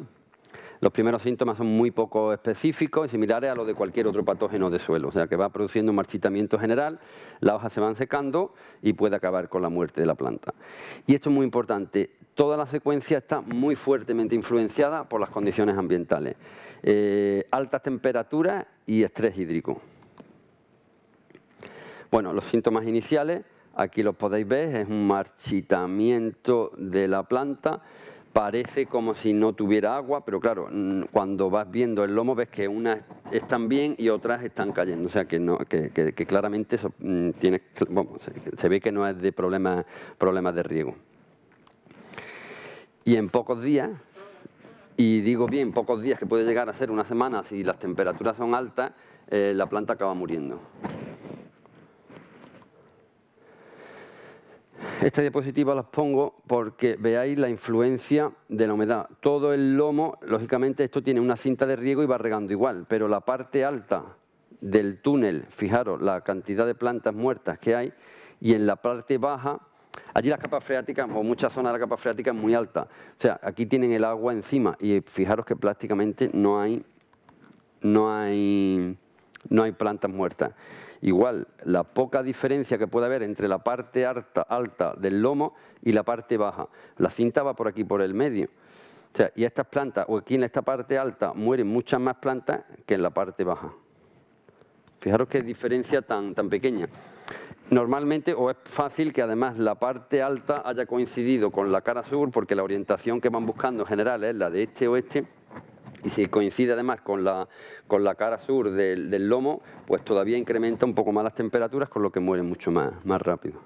Los primeros síntomas son muy poco específicos y similares a los de cualquier otro patógeno de suelo, o sea que va produciendo un marchitamiento general, las hojas se van secando y puede acabar con la muerte de la planta. Y esto es muy importante, toda la secuencia está muy fuertemente influenciada por las condiciones ambientales, altas temperaturas y estrés hídrico. Bueno, los síntomas iniciales, aquí los podéis ver, es un marchitamiento de la planta. Parece como si no tuviera agua, pero claro, cuando vas viendo el lomo ves que unas están bien y otras están cayendo. O sea que, que claramente eso, se ve que no es de problemas de riego. Y en pocos días, y digo bien, pocos días, que puede llegar a ser una semana si las temperaturas son altas, la planta acaba muriendo. Esta diapositiva las pongo porque veáis la influencia de la humedad. Todo el lomo, lógicamente esto tiene una cinta de riego y va regando igual, pero la parte alta del túnel, fijaros la cantidad de plantas muertas que hay, y en la parte baja, allí las capas freáticas, o muchas zonas de la capa freática es muy alta. O sea, aquí tienen el agua encima y fijaros que prácticamente no hay plantas muertas. Igual, la poca diferencia que puede haber entre la parte alta del lomo y la parte baja. La cinta va por aquí, por el medio. O sea, y estas plantas, o aquí en esta parte alta, mueren muchas más plantas que en la parte baja. Fijaros qué diferencia tan pequeña. Normalmente, o es fácil que además la parte alta haya coincidido con la cara sur, porque la orientación que van buscando en general es la de este-oeste, y si coincide además con la cara sur del lomo, pues todavía incrementa un poco más las temperaturas, con lo que mueren mucho más rápido.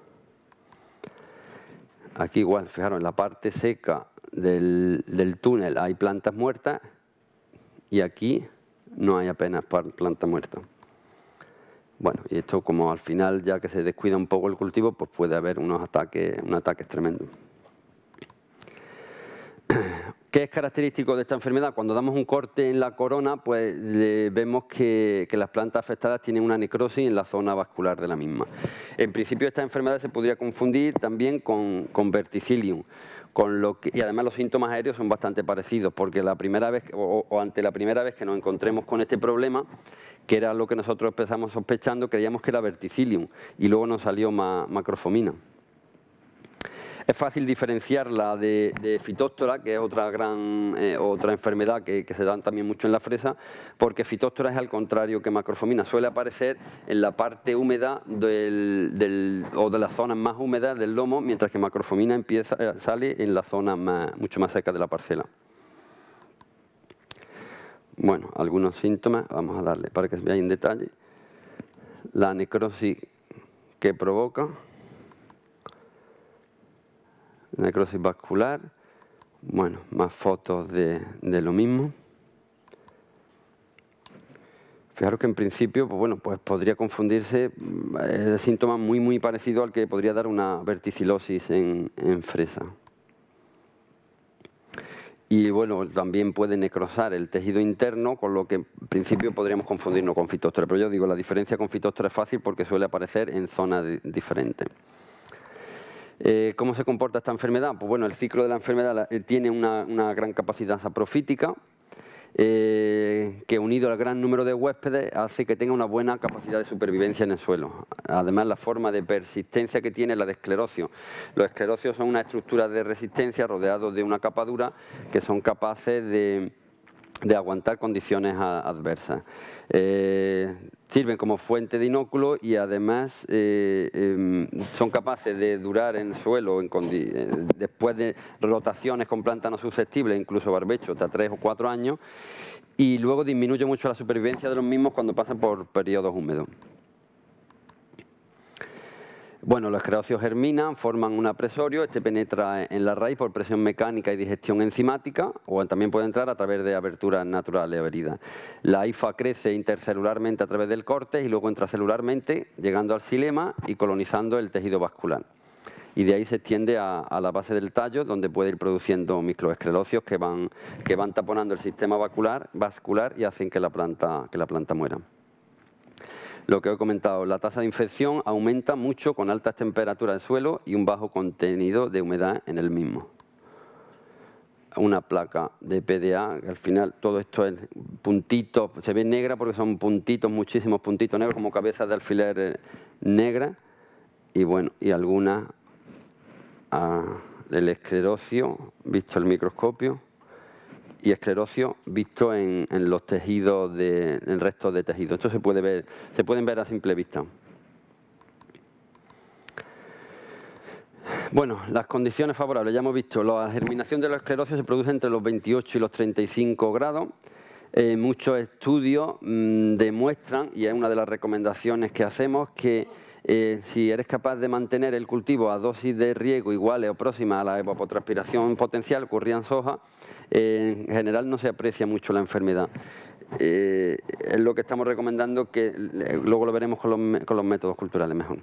Aquí igual, fijaros, en la parte seca del túnel hay plantas muertas y aquí no hay apenas plantas muertas. Bueno, y esto como al final, ya que se descuida un poco el cultivo, pues puede haber unos ataques tremendos. ¿Qué es característico de esta enfermedad? Cuando damos un corte en la corona, pues vemos que las plantas afectadas tienen una necrosis en la zona vascular de la misma. En principio, esta enfermedad se podría confundir también con verticillium, y además los síntomas aéreos son bastante parecidos, porque la primera vez, o ante la primera vez que nos encontremos con este problema, que era lo que nosotros empezamos sospechando, creíamos que era verticillium, y luego nos salió macrofomina. Es fácil diferenciarla de Phytophthora, que es otra enfermedad que se da también mucho en la fresa, porque Phytophthora es al contrario que macrofomina, suele aparecer en la parte húmeda o de las zonas más húmedas del lomo, mientras que macrofomina sale en la zona mucho más seca de la parcela. Bueno, algunos síntomas, vamos a darle para que veáis en detalle. La necrosis que provoca. Necrosis vascular, bueno, más fotos de lo mismo. Fijaros que en principio, pues bueno, pues podría confundirse, el síntoma muy parecido al que podría dar una verticilosis en fresa. Y bueno, también puede necrosar el tejido interno, con lo que en principio podríamos confundirnos con Phytophthora. Pero yo digo, la diferencia con Phytophthora es fácil porque suele aparecer en zonas diferentes. ¿Cómo se comporta esta enfermedad? Pues bueno, el ciclo de la enfermedad tiene una gran capacidad saprofítica, que unido al gran número de huéspedes hace que tenga una buena capacidad de supervivencia en el suelo. Además, la forma de persistencia que tiene la de esclerocios. Los esclerocios son una estructura de resistencia rodeados de una capa dura que son capaces de aguantar condiciones adversas. Sirven como fuente de inóculo y además son capaces de durar en suelo después de rotaciones con plantas no susceptibles, incluso barbecho, hasta 3 o 4 años, y luego disminuye mucho la supervivencia de los mismos cuando pasan por periodos húmedos. Bueno, los esclerocios germinan, forman un apresorio, este penetra en la raíz por presión mecánica y digestión enzimática, o también puede entrar a través de aberturas naturales o heridas. La hifa crece intercelularmente a través del corte y luego intracelularmente, llegando al xilema y colonizando el tejido vascular. Y de ahí se extiende a la base del tallo, donde puede ir produciendo microesclerocios que van taponando el sistema vascular y hacen que la planta muera. Lo que he comentado, la tasa de infección aumenta mucho con altas temperaturas del suelo y un bajo contenido de humedad en el mismo. Una placa de PDA, que al final todo esto es puntitos, se ve negra porque son puntitos, muchísimos puntitos negros, como cabezas de alfiler negras, y bueno, y algunas del esclerocio, visto el microscopio, y esclerocio visto en los tejidos, en restos de tejido. Esto se pueden ver a simple vista. Bueno, las condiciones favorables, ya hemos visto, la germinación de los esclerocios se produce entre los 28 y los 35 grados. Muchos estudios demuestran, y es una de las recomendaciones que hacemos, que si eres capaz de mantener el cultivo a dosis de riego iguales o próximas a la evapotranspiración potencial, ocurría en soja, en general no se aprecia mucho la enfermedad. Es lo que estamos recomendando, que luego lo veremos con los métodos culturales mejor.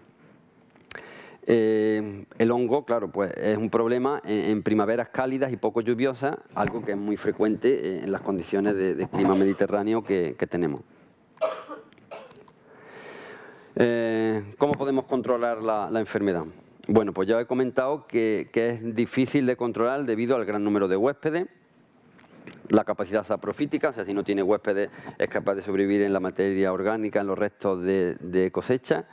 El hongo, claro, pues es un problema en primaveras cálidas y poco lluviosas, algo que es muy frecuente en las condiciones de clima mediterráneo que tenemos. ¿Cómo podemos controlar la enfermedad? Bueno, pues ya he comentado que es difícil de controlar debido al gran número de huéspedes, la capacidad saprofítica, o sea, si no tiene huéspedes es capaz de sobrevivir en la materia orgánica, en los restos de cosecha.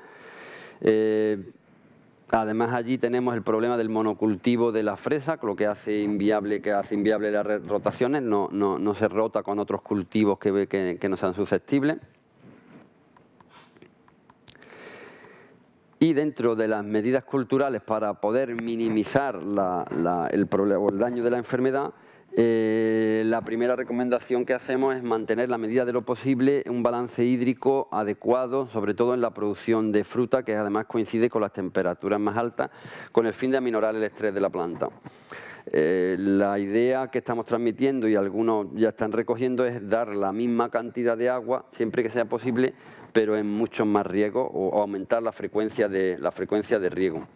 Además, allí tenemos el problema del monocultivo de la fresa, lo que hace inviable las rotaciones, no se rota con otros cultivos que no sean susceptibles. Y dentro de las medidas culturales para poder minimizar el problema o el daño de la enfermedad, la primera recomendación que hacemos es mantener, la medida de lo posible, un balance hídrico adecuado, sobre todo en la producción de fruta, que además coincide con las temperaturas más altas, con el fin de aminorar el estrés de la planta. La idea que estamos transmitiendo, y algunos ya están recogiendo, es dar la misma cantidad de agua, siempre que sea posible, pero en muchos más riegos, o aumentar la frecuencia de riego.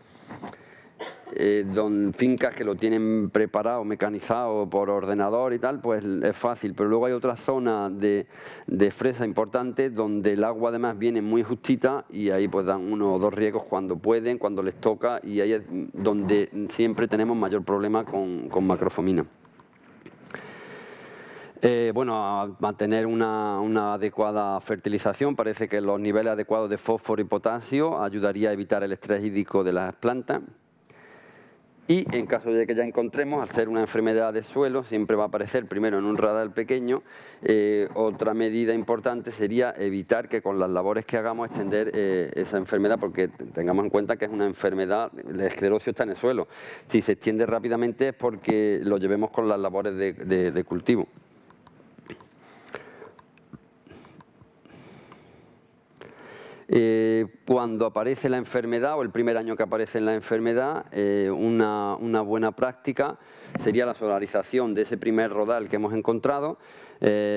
Fincas que lo tienen preparado, mecanizado por ordenador y tal, pues es fácil, pero luego hay otras zonas de fresa importantes donde el agua además viene muy justita y ahí pues dan 1 o 2 riegos cuando pueden, cuando les toca, y ahí es donde siempre tenemos mayor problema con macrofomina. Bueno, a mantener una adecuada fertilización, parece que los niveles adecuados de fósforo y potasio ayudaría a evitar el estrés hídrico de las plantas. Y en caso de que ya encontremos, al ser una enfermedad de suelo, siempre va a aparecer primero en un radar pequeño. Otra medida importante sería evitar que con las labores que hagamos extender esa enfermedad, porque tengamos en cuenta que es una enfermedad, el esclerocio está en el suelo. Si se extiende rápidamente es porque lo llevemos con las labores de cultivo. Cuando aparece la enfermedad, o el primer año que aparece la enfermedad, una buena práctica sería la solarización de ese primer rodal que hemos encontrado,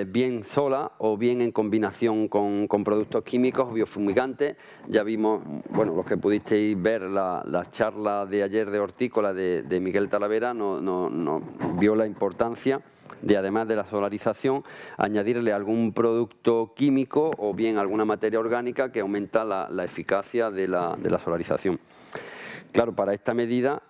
bien sola o bien en combinación con productos químicos biofumigantes. Ya vimos, bueno, los que pudisteis ver la charla de ayer de hortícola de Miguel Talavera, nos vio la importancia de, además de la solarización, añadirle algún producto químico o bien alguna materia orgánica que aumenta la eficacia de la solarización. Claro, para esta medida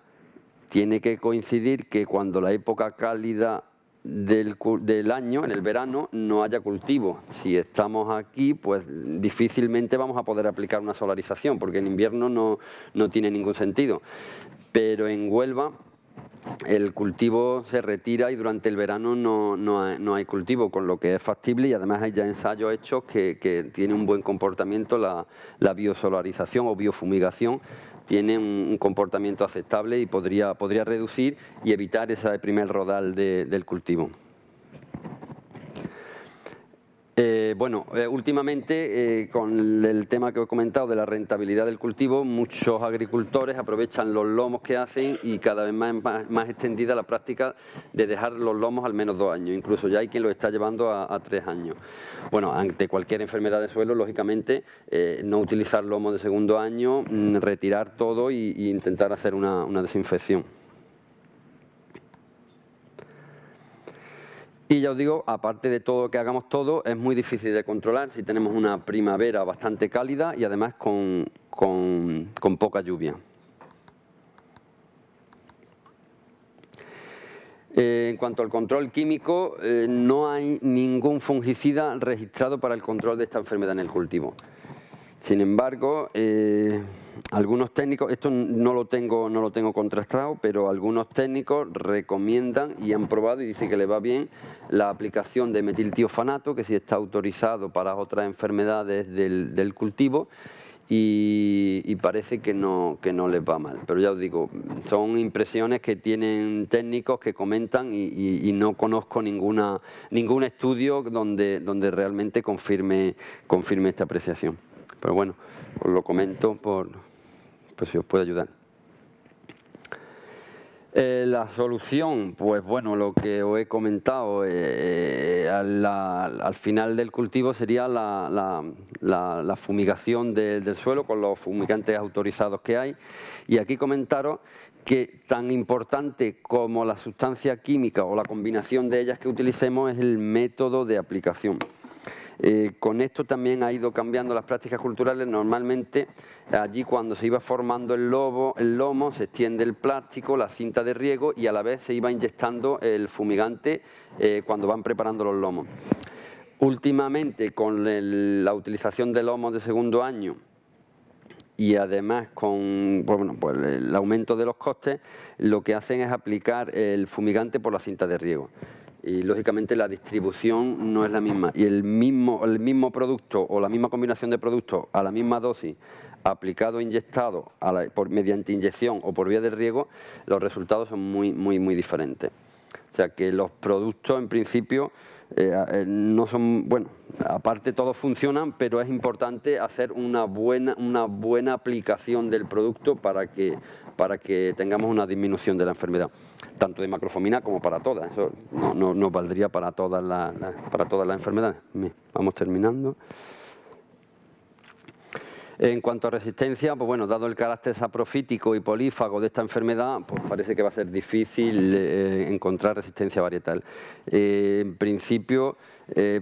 tiene que coincidir que cuando la época cálida del año, en el verano, no haya cultivo. Si estamos aquí, pues difícilmente vamos a poder aplicar una solarización, porque en invierno no tiene ningún sentido. Pero en Huelva el cultivo se retira y durante el verano no hay cultivo, con lo que es factible, y además hay ya ensayos hechos que tiene un buen comportamiento la biosolarización o biofumigación. Tiene un comportamiento aceptable y podría reducir y evitar ese primer rodal del cultivo. Últimamente, con el tema que he comentado de la rentabilidad del cultivo, muchos agricultores aprovechan los lomos que hacen y cada vez más extendida la práctica de dejar los lomos al menos 2 años. Incluso ya hay quien lo está llevando a 3 años. Bueno, ante cualquier enfermedad de suelo, lógicamente, no utilizar lomos de segundo año, retirar todo e intentar hacer una desinfección. Y ya os digo, aparte de todo que hagamos todo, es muy difícil de controlar si tenemos una primavera bastante cálida y además con poca lluvia. En cuanto al control químico, no hay ningún fungicida registrado para el control de esta enfermedad en el cultivo. Sin embargo, algunos técnicos, esto no lo tengo contrastado, pero algunos técnicos recomiendan y han probado y dicen que les va bien la aplicación de metiltiofanato, que sí está autorizado para otras enfermedades del cultivo, y parece que no les va mal. Pero ya os digo, son impresiones que tienen técnicos que comentan y no conozco ningún estudio donde realmente confirme esta apreciación. Pero bueno, os lo comento por si os puede ayudar. La solución, pues bueno, lo que os he comentado, al final del cultivo sería la fumigación del suelo con los fumigantes autorizados que hay. Y aquí comentaros que tan importante como la sustancia química o la combinación de ellas que utilicemos es el método de aplicación. Con esto también ha ido cambiando las prácticas culturales. Normalmente allí cuando se iba formando el lomo se extiende el plástico, la cinta de riego y a la vez se iba inyectando el fumigante cuando van preparando los lomos. Últimamente con la utilización de lomos de segundo año y además con pues el aumento de los costes, lo que hacen es aplicar el fumigante por la cinta de riego. Y lógicamente la distribución no es la misma. Y el mismo producto o la misma combinación de productos a la misma dosis, aplicado e inyectado mediante inyección o por vía de riego, los resultados son muy diferentes. O sea que los productos en principio no son, bueno, aparte todos funcionan, pero es importante hacer una buena aplicación del producto para que tengamos una disminución de la enfermedad, tanto de macrofomina como para todas. Eso no valdría para todas las enfermedades. Vamos terminando. En cuanto a resistencia, pues bueno, dado el carácter saprofítico y polífago de esta enfermedad, pues parece que va a ser difícil encontrar resistencia varietal. En principio,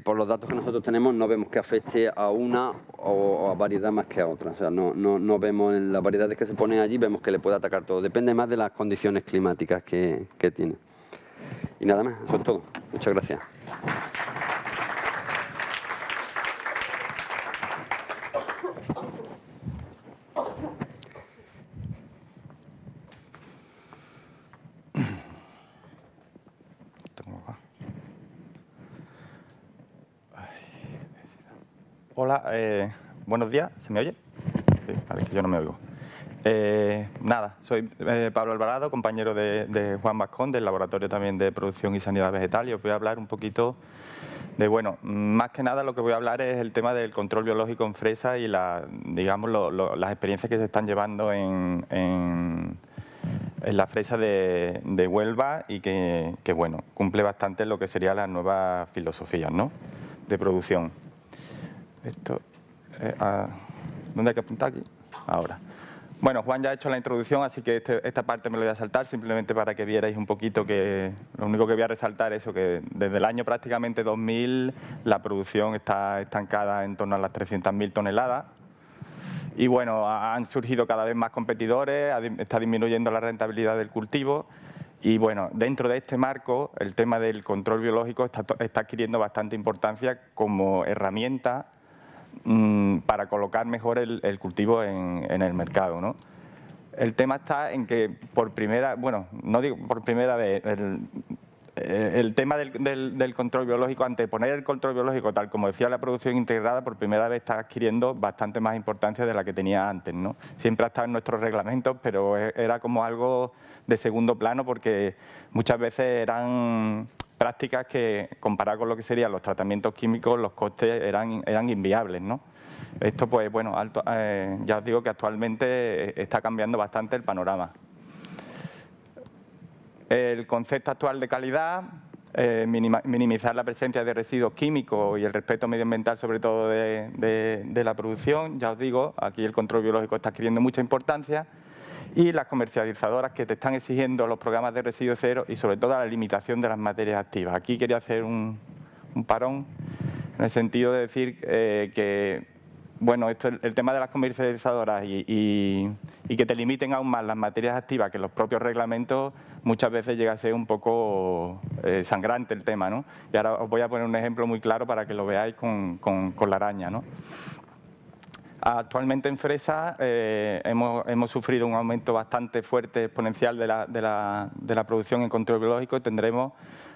por los datos que nosotros tenemos, no vemos que afecte a una o a variedad más que a otra. O sea, no vemos en las variedades que se ponen allí, vemos que le puede atacar todo. Depende más de las condiciones climáticas que tiene. Y nada más, eso es todo. Muchas gracias. Hola, buenos días, ¿se me oye? Sí, vale, que yo no me oigo. Nada, soy Pablo Alvarado, compañero de Juan Vascón, del Laboratorio también de Producción y Sanidad Vegetal, y os voy a hablar un poquito de, bueno, más que nada lo que voy a hablar es el tema del control biológico en fresa y digamos las experiencias que se están llevando en la fresa de Huelva y que, bueno, cumple bastante lo que serían las nuevas filosofías, ¿no?, de producción. Esto, ¿dónde hay que apuntar? Aquí. Ahora. Bueno, Juan ya ha hecho la introducción, así que esta parte me lo voy a saltar simplemente para que vierais un poquito que lo único que voy a resaltar es eso, que desde el año prácticamente 2000 la producción está estancada en torno a las 300.000 toneladas. Y bueno, han surgido cada vez más competidores, está disminuyendo la rentabilidad del cultivo. Y bueno, dentro de este marco, el tema del control biológico está adquiriendo bastante importancia como herramienta para colocar mejor el cultivo en el mercado, ¿no? El tema está en que por primera, bueno, no digo por primera vez, el tema del control biológico, anteponer el control biológico, tal como decía la producción integrada, por primera vez está adquiriendo bastante más importancia de la que tenía antes, ¿no? Siempre ha estado en nuestros reglamentos, pero era como algo de segundo plano porque muchas veces eran prácticas que, comparado con lo que serían los tratamientos químicos, los costes eran inviables, ¿no? Esto, pues bueno, ya os digo que actualmente está cambiando bastante el panorama. El concepto actual de calidad, minimizar la presencia de residuos químicos y el respeto medioambiental, sobre todo de la producción. Ya os digo, aquí el control biológico está adquiriendo mucha importancia. y las comercializadoras que te están exigiendo los programas de residuos cero y sobre todo la limitación de las materias activas. Aquí quería hacer un parón en el sentido de decir que, bueno, el tema de las comercializadoras y que te limiten aún más las materias activas que los propios reglamentos, muchas veces llega a ser un poco sangrante el tema, ¿no? Y ahora os voy a poner un ejemplo muy claro para que lo veáis con la araña, ¿no? Actualmente en fresa hemos sufrido un aumento bastante fuerte, exponencial de la producción en control biológico. Tendremos,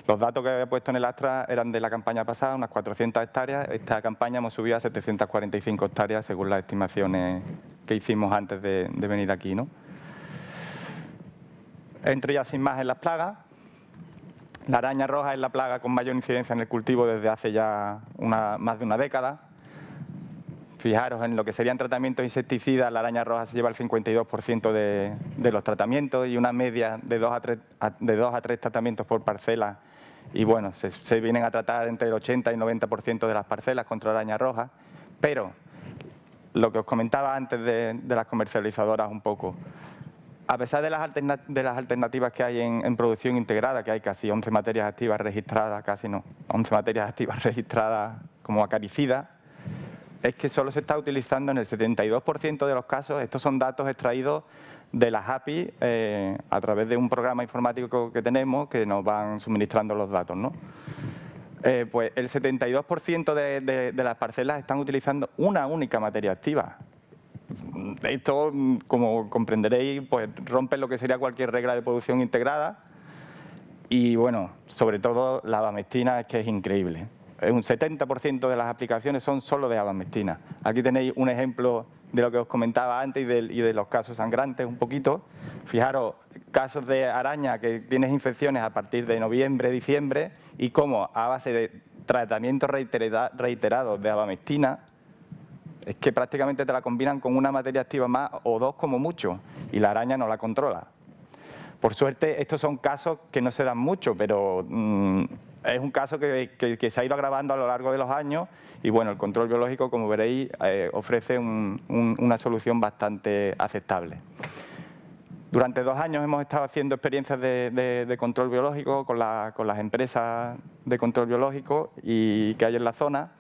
los datos que había puesto en el Astra eran de la campaña pasada, unas 400 hectáreas. Esta campaña hemos subido a 745 hectáreas según las estimaciones que hicimos antes de venir aquí, ¿no? Entro ya sin más en las plagas. La araña roja es la plaga con mayor incidencia en el cultivo desde hace ya más de una década. Fijaros, en lo que serían tratamientos insecticidas, la araña roja se lleva el 52% de los tratamientos y una media de 2 a 3 tratamientos por parcela. Y bueno, se vienen a tratar entre el 80 y 90% de las parcelas contra araña roja. Pero lo que os comentaba antes de las comercializadoras un poco, a pesar de las alternativas que hay en producción integrada, que hay casi 11 materias activas registradas, 11 materias activas registradas como acaricidas, es que solo se está utilizando en el 72% de los casos. Estos son datos extraídos de las API a través de un programa informático que tenemos que nos van suministrando los datos, ¿no? Pues el 72% de las parcelas están utilizando una única materia activa. Esto, como comprenderéis, pues rompe lo que sería cualquier regla de producción integrada y, bueno, sobre todo la abamectina, es que es increíble. Un 70% de las aplicaciones son solo de abamectina. Aquí tenéis un ejemplo de lo que os comentaba antes y de los casos sangrantes un poquito. Fijaros, casos de araña que tienes infecciones a partir de noviembre, diciembre, y cómo a base de tratamientos reiterados de abamectina, es que prácticamente te la combinan con una materia activa más o dos como mucho, y la araña no la controla. Por suerte, estos son casos que no se dan mucho, pero es un caso que se ha ido agravando a lo largo de los años y, bueno, el control biológico, como veréis, ofrece una solución bastante aceptable. Durante 2 años hemos estado haciendo experiencias de control biológico con las empresas de control biológico que hay en la zona.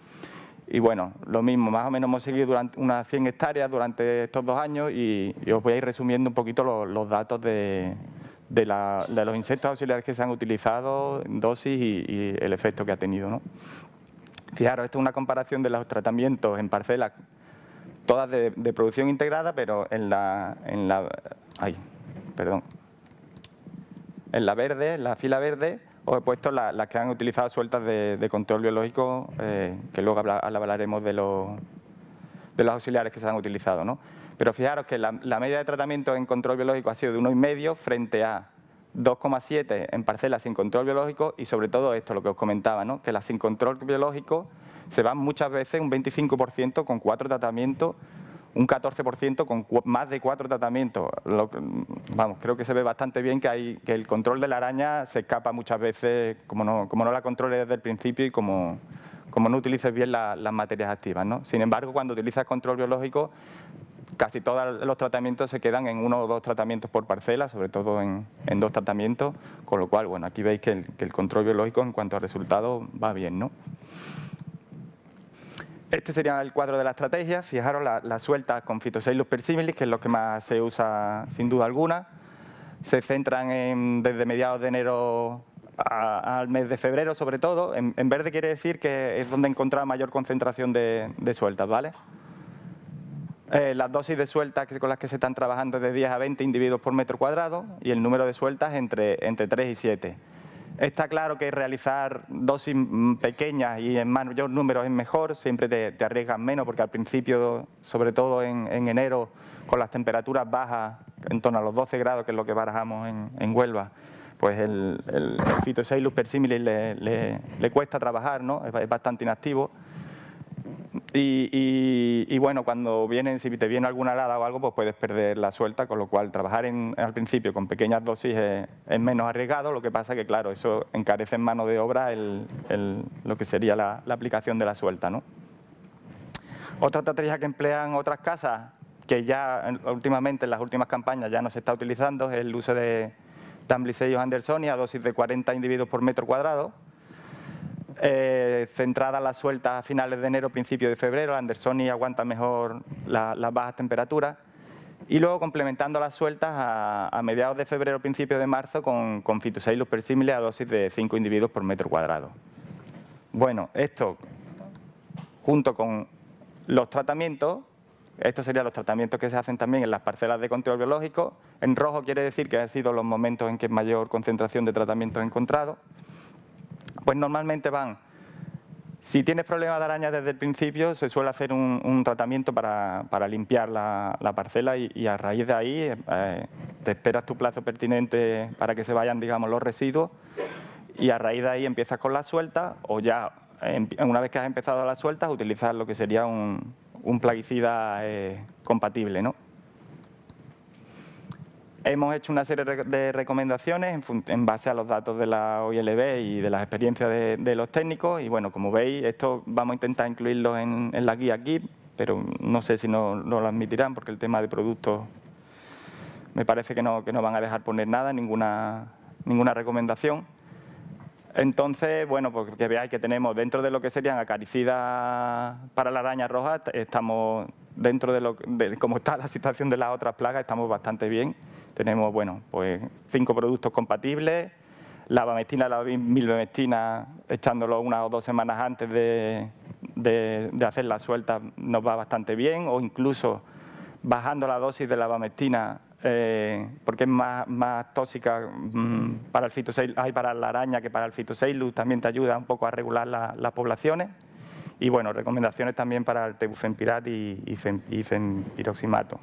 Y bueno, lo mismo, más o menos hemos seguido durante unas 100 hectáreas durante estos 2 años y os voy a ir resumiendo un poquito los datos de los insectos auxiliares que se han utilizado, dosis y el efecto que ha tenido, ¿no? Fijaros, esto es una comparación de los tratamientos en parcelas, todas de producción integrada, pero en la verde, en la fila verde, os he puesto las que han utilizado sueltas de control biológico, que luego hablaremos de los auxiliares que se han utilizado, ¿no? Pero fijaros que la media de tratamiento en control biológico ha sido de 1,5 frente a 2,7 en parcelas sin control biológico y sobre todo esto, lo que os comentaba, ¿no? Que las sin control biológico se van muchas veces un 25% con 4 tratamientos, un 14% con más de 4 tratamientos. Vamos, creo que se ve bastante bien que el control de la araña se escapa muchas veces, como no la controles desde el principio y como no utilices bien las materias activas, ¿no? Sin embargo, cuando utilizas control biológico, casi todos los tratamientos se quedan en 1 o 2 tratamientos por parcela, sobre todo en 2 tratamientos, con lo cual, bueno, aquí veis que el control biológico en cuanto a resultados va bien, ¿no? Este sería el cuadro de la estrategia. Fijaros las sueltas con Phytosailus persimilis, que es lo que más se usa sin duda alguna. Se centran desde mediados de enero al mes de febrero, sobre todo. En verde quiere decir que es donde encontramos mayor concentración de sueltas, ¿vale? Las dosis de sueltas con las que se están trabajando es de 10 a 20 individuos por metro cuadrado y el número de sueltas entre 3 y 7. Está claro que realizar dosis pequeñas y en mayor número es mejor, siempre te arriesgas menos porque al principio, sobre todo en enero, con las temperaturas bajas, en torno a los 12 grados, que es lo que barajamos en Huelva, pues el Phytosailus persimilis le cuesta trabajar, ¿no? Es bastante inactivo. Y bueno, si te viene alguna helada o algo, pues puedes perder la suelta, con lo cual trabajar al principio con pequeñas dosis es menos arriesgado. Lo que pasa que, claro, eso encarece en mano de obra lo que sería la aplicación de la suelta, ¿no? Otra estrategia que emplean otras casas, que ya últimamente en las últimas campañas ya no se está utilizando, es el uso de Amblyseius andersoni a dosis de 40 individuos por metro cuadrado, centrada las sueltas a finales de enero, principios de febrero. La andersoni aguanta mejor las bajas temperaturas. Y luego complementando las sueltas a mediados de febrero, principios de marzo con Phytosailus persimilis a dosis de 5 individuos por metro cuadrado. Bueno, esto junto con los tratamientos, estos serían los tratamientos que se hacen también en las parcelas de control biológico. En rojo quiere decir que han sido los momentos en que mayor concentración de tratamientos encontrado. Pues normalmente van, si tienes problemas de arañas desde el principio, se suele hacer un tratamiento para limpiar la parcela y a raíz de ahí te esperas tu plazo pertinente para que se vayan, digamos, los residuos y a raíz de ahí empiezas con las sueltas o ya, una vez que has empezado las sueltas, utilizar lo que sería un plaguicida compatible, ¿no? Hemos hecho una serie de recomendaciones en base a los datos de la OILB y de las experiencias de los técnicos y bueno, como veis, esto vamos a intentar incluirlo en la guía GIP, pero no sé si no lo admitirán porque el tema de productos me parece que no van a dejar poner nada, ninguna recomendación. Entonces, bueno, pues que veáis que tenemos dentro de lo que serían acaricidas para la araña roja, estamos dentro de cómo está la situación de las otras plagas, estamos bastante bien. Tenemos, bueno, pues 5 productos compatibles, la abamectina, la milbemectina, echándolo 1 o 2 semanas antes de hacer la suelta nos va bastante bien, o incluso bajando la dosis de la abamectina porque es más tóxica para el Phytosailus, para la araña que para el Phytosailus, también te ayuda un poco a regular las poblaciones. Y bueno, recomendaciones también para el tebufenpirat y fenpiroximato.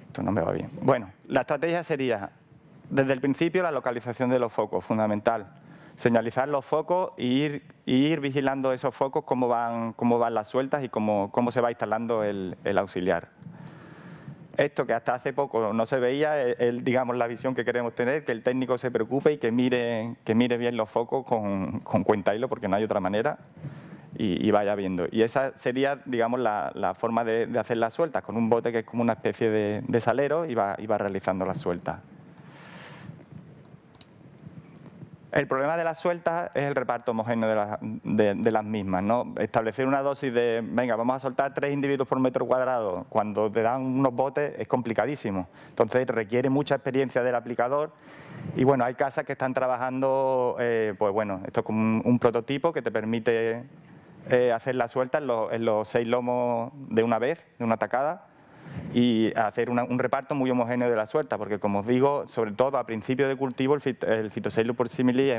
Esto no me va bien. Bueno, la estrategia sería, desde el principio, la localización de los focos, fundamental. Señalizar los focos e ir vigilando esos focos, cómo van las sueltas y cómo se va instalando el auxiliar. Esto que hasta hace poco no se veía, es digamos la visión que queremos tener, que el técnico se preocupe y que mire bien los focos con cuenta hilo, porque no hay otra manera, y vaya viendo. Y esa sería, digamos, la forma de hacer las sueltas, con un bote que es como una especie de salero y va realizando las sueltas. El problema de las sueltas es el reparto homogéneo de las mismas, ¿no? Establecer una dosis de, venga, vamos a soltar 3 individuos por metro cuadrado, cuando te dan unos botes es complicadísimo. Entonces requiere mucha experiencia del aplicador y bueno, hay casas que están trabajando, pues bueno, esto es como un prototipo que te permite hacer la suelta en los 6 lomos de una vez, de una tacada, y hacer un reparto muy homogéneo de la suelta, porque como os digo, sobre todo a principio de cultivo el Phytosailus persimilis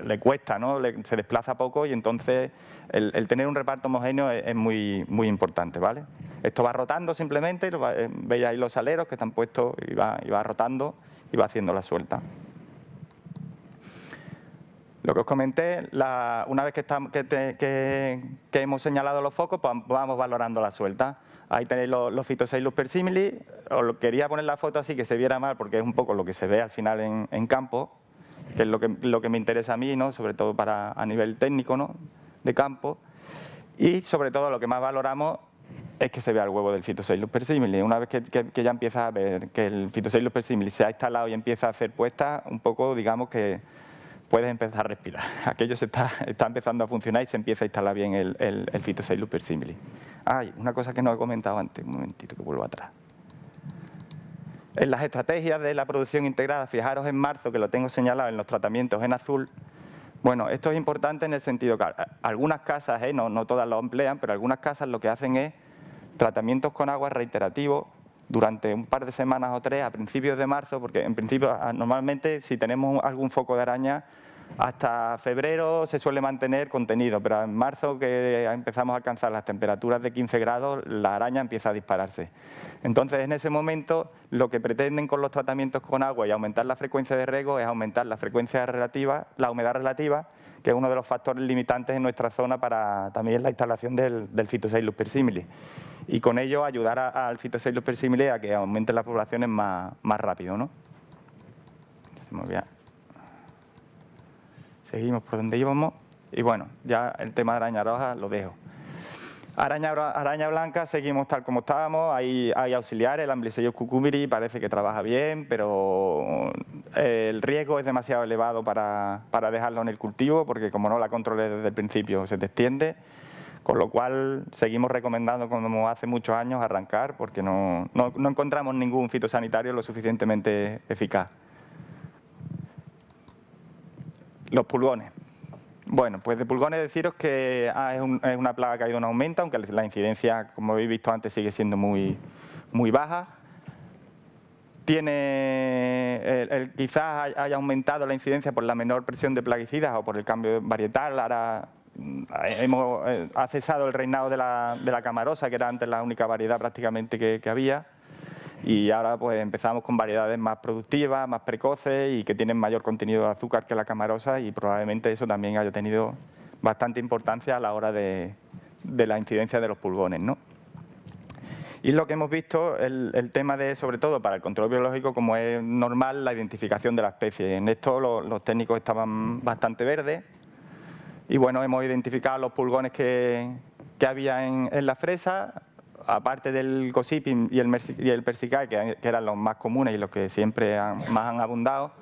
le cuesta, ¿no? Se desplaza poco y entonces el tener un reparto homogéneo es muy importante, ¿vale? Esto va rotando simplemente, veis ahí los saleros que están puestos y va rotando y va haciendo la suelta. Lo que os comenté, una vez que hemos señalado los focos, pues vamos valorando la suelta. Ahí tenéis los Phytosailus persimilis. Os quería poner la foto así que se viera mal porque es un poco lo que se ve al final en campo, que es lo que me interesa a mí, ¿no? Sobre todo a nivel técnico, ¿no? De campo. Y sobre todo lo que más valoramos es que se vea el huevo del Phytosailus persimilis. Una vez que ya empieza a ver que el Phytosailus persimilis se ha instalado y empieza a hacer puestas, un poco digamos que puedes empezar a respirar. Aquello está empezando a funcionar y se empieza a instalar bien el Phytosailus persimilis. Una cosa que no he comentado antes, un momentito que vuelvo atrás. En las estrategias de la producción integrada, fijaros en marzo, que lo tengo señalado en los tratamientos en azul. Bueno, esto es importante en el sentido que algunas casas, no todas lo emplean, pero algunas casas lo que hacen es tratamientos con agua reiterativos durante un par de semanas o 3 a principios de marzo, porque en principio normalmente si tenemos algún foco de araña hasta febrero se suele mantener contenido, pero en marzo que empezamos a alcanzar las temperaturas de 15 grados la araña empieza a dispararse. Entonces en ese momento lo que pretenden con los tratamientos con agua y aumentar la frecuencia de riego es aumentar la frecuencia relativa, la humedad relativa, que es uno de los factores limitantes en nuestra zona para también la instalación del Phytosailus persimilis. Y con ello ayudar al Phytosailus persimilis a que aumenten las poblaciones más rápido, ¿no? Seguimos por donde íbamos. Y bueno, ya el tema de araña roja lo dejo. Araña blanca seguimos tal como estábamos, hay auxiliares, el Amblyseus cucumberi parece que trabaja bien, pero el riesgo es demasiado elevado para dejarlo en el cultivo, porque como no la controles desde el principio se te extiende, con lo cual seguimos recomendando, como hace muchos años, arrancar, porque no encontramos ningún fitosanitario lo suficientemente eficaz. Los pulgones. Bueno, pues de pulgones deciros que es una plaga que ha ido en aumento, aunque la incidencia, como habéis visto antes, sigue siendo muy baja. Quizás haya aumentado la incidencia por la menor presión de plaguicidas o por el cambio varietal. Ahora ha cesado el reinado de la camarosa, que era antes la única variedad prácticamente que había. Y ahora pues empezamos con variedades más productivas, más precoces y que tienen mayor contenido de azúcar que la camarosa, y probablemente eso también haya tenido bastante importancia a la hora de la incidencia de los pulgones, ¿no? Y lo que hemos visto, el tema de, sobre todo para el control biológico, como es normal, la identificación de la especie. En esto los técnicos estaban bastante verdes y bueno, hemos identificado los pulgones que había en la fresa. Aparte del Gossypin y el Persicae, que eran los más comunes y los que siempre más han abundado,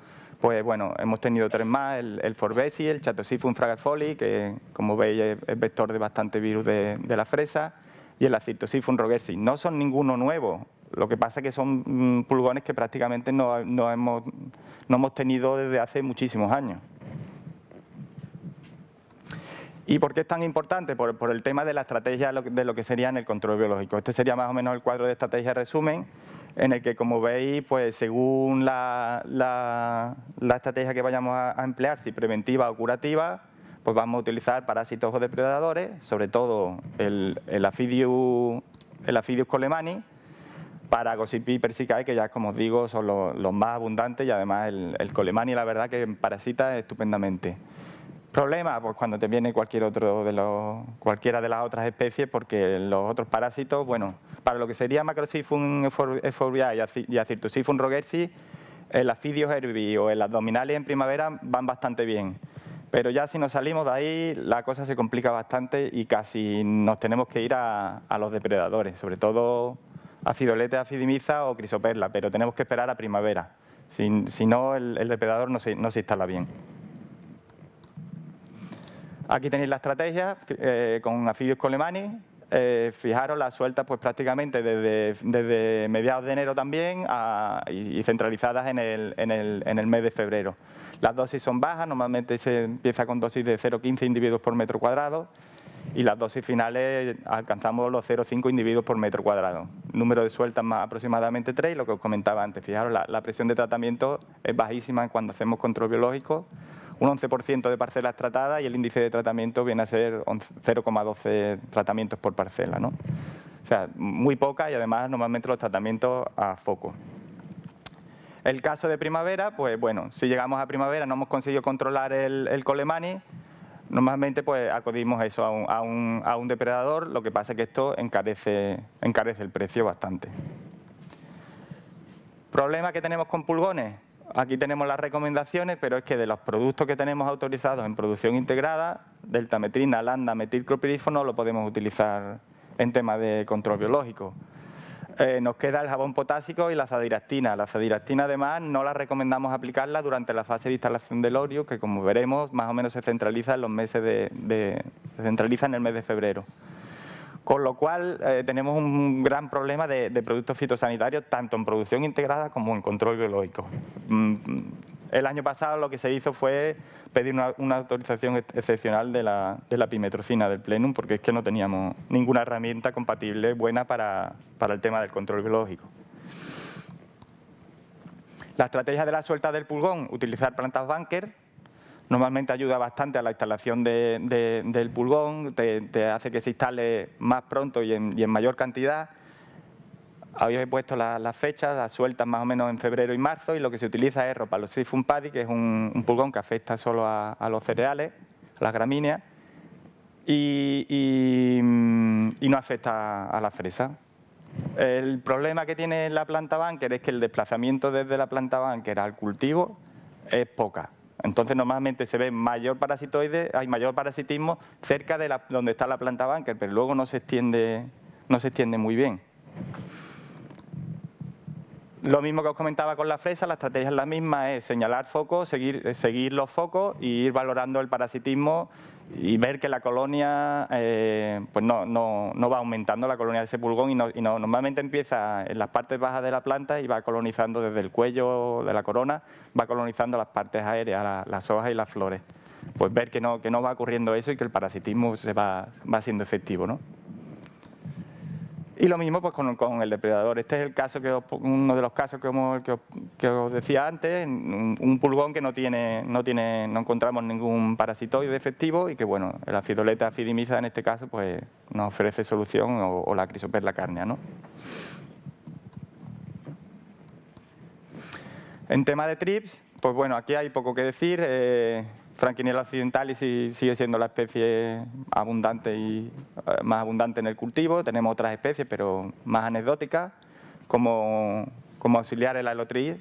pues bueno, hemos tenido 3 más, el Forbesi, el Chaetocyphum fragifoli, que como veis es vector de bastante virus de la fresa, y el Acyrtocyphum rogersi. No son ninguno nuevo, lo que pasa es que son pulgones que prácticamente no hemos tenido desde hace muchísimos años. ¿Y por qué es tan importante? Por el tema de la estrategia de lo que sería en el control biológico. Este sería más o menos el cuadro de estrategia resumen, en el que, como veis, pues según la estrategia que vayamos a emplear, si preventiva o curativa, pues vamos a utilizar parásitos o depredadores, sobre todo el Aphidius colemani, para Gossypii persicae, que ya, como os digo, son los más abundantes, y además el colemani, la verdad, que parasita estupendamente. Problema, pues cuando te viene cualquiera de las otras especies, porque los otros parásitos, bueno, para lo que sería Macrosiphum euphorbiae y Acyrtocyphum rogersi, el Aphidius herbi o el abdominalis en primavera van bastante bien. Pero ya si nos salimos de ahí, la cosa se complica bastante y casi nos tenemos que ir a los depredadores, sobre todo Aphidoletes afidimiza o Chrysoperla, pero tenemos que esperar a primavera. Si no, el depredador no se instala bien. Aquí tenéis la estrategia con Aphidius colemani. Fijaros, las sueltas pues prácticamente desde mediados de enero también y centralizadas en el mes de febrero. Las dosis son bajas, normalmente se empieza con dosis de 0,15 individuos por metro cuadrado y las dosis finales alcanzamos los 0,5 individuos por metro cuadrado. Número de sueltas más aproximadamente 3, y lo que os comentaba antes, fijaros, la presión de tratamiento es bajísima cuando hacemos control biológico. Un 11% de parcelas tratadas y el índice de tratamiento viene a ser 0,12 tratamientos por parcela, ¿no? O sea, muy poca, y además normalmente los tratamientos a foco. El caso de primavera, pues bueno, si llegamos a primavera no hemos conseguido controlar el colemani, normalmente pues acudimos eso a un depredador, lo que pasa es que esto encarece el precio bastante. ¿Problema que tenemos con pulgones? Aquí tenemos las recomendaciones, pero es que de los productos que tenemos autorizados en producción integrada, deltametrina, landa, metilclopirifos, no lo podemos utilizar en tema de control biológico. Nos queda el jabón potásico y la azadiractina. La azadiractina, además, no la recomendamos aplicarla durante la fase de instalación del orio, que como veremos, más o menos se centraliza en los meses se centraliza en el mes de febrero. Con lo cual tenemos un gran problema de productos fitosanitarios, tanto en producción integrada como en control biológico. El año pasado lo que se hizo fue pedir una autorización excepcional de la pimetrocina del plenum, porque es que no teníamos ninguna herramienta compatible buena para el tema del control biológico. La estrategia de la suelta del pulgón, utilizar plantas bunker. Normalmente ayuda bastante a la instalación del pulgón, te hace que se instale más pronto y en mayor cantidad. Habéis puesto las fechas, las sueltas más o menos en febrero y marzo, y lo que se utiliza es Rhopalocynthum paddy, que es un pulgón que afecta solo a los cereales, a las gramíneas, y no afecta a la fresa. El problema que tiene la planta bunker es que el desplazamiento desde la planta bunker al cultivo es poca. Entonces, normalmente se ve mayor parasitoide, hay mayor parasitismo cerca de donde está la planta Bunker, pero luego no se extiende muy bien. Lo mismo que os comentaba con la fresa, la estrategia es la misma, es señalar focos, seguir los focos y ir valorando el parasitismo y ver que la colonia pues no va aumentando la colonia de ese pulgón y normalmente empieza en las partes bajas de la planta y va colonizando desde el cuello de la corona, va colonizando las partes aéreas, las hojas y las flores. Pues ver que no va ocurriendo eso y que el parasitismo va siendo efectivo, ¿no? Y lo mismo pues con el depredador. Este es el caso uno de los casos que os decía antes, un pulgón que no encontramos ningún parasitoide efectivo y que bueno, la Phytoletta fidimisa en este caso pues nos ofrece solución o la Chrysoperla carnea, ¿no? En tema de trips, pues bueno, aquí hay poco que decir. Frankiniella occidentalis sigue siendo la especie abundante y más abundante en el cultivo. Tenemos otras especies, pero más anecdóticas, como auxiliares la Elotris.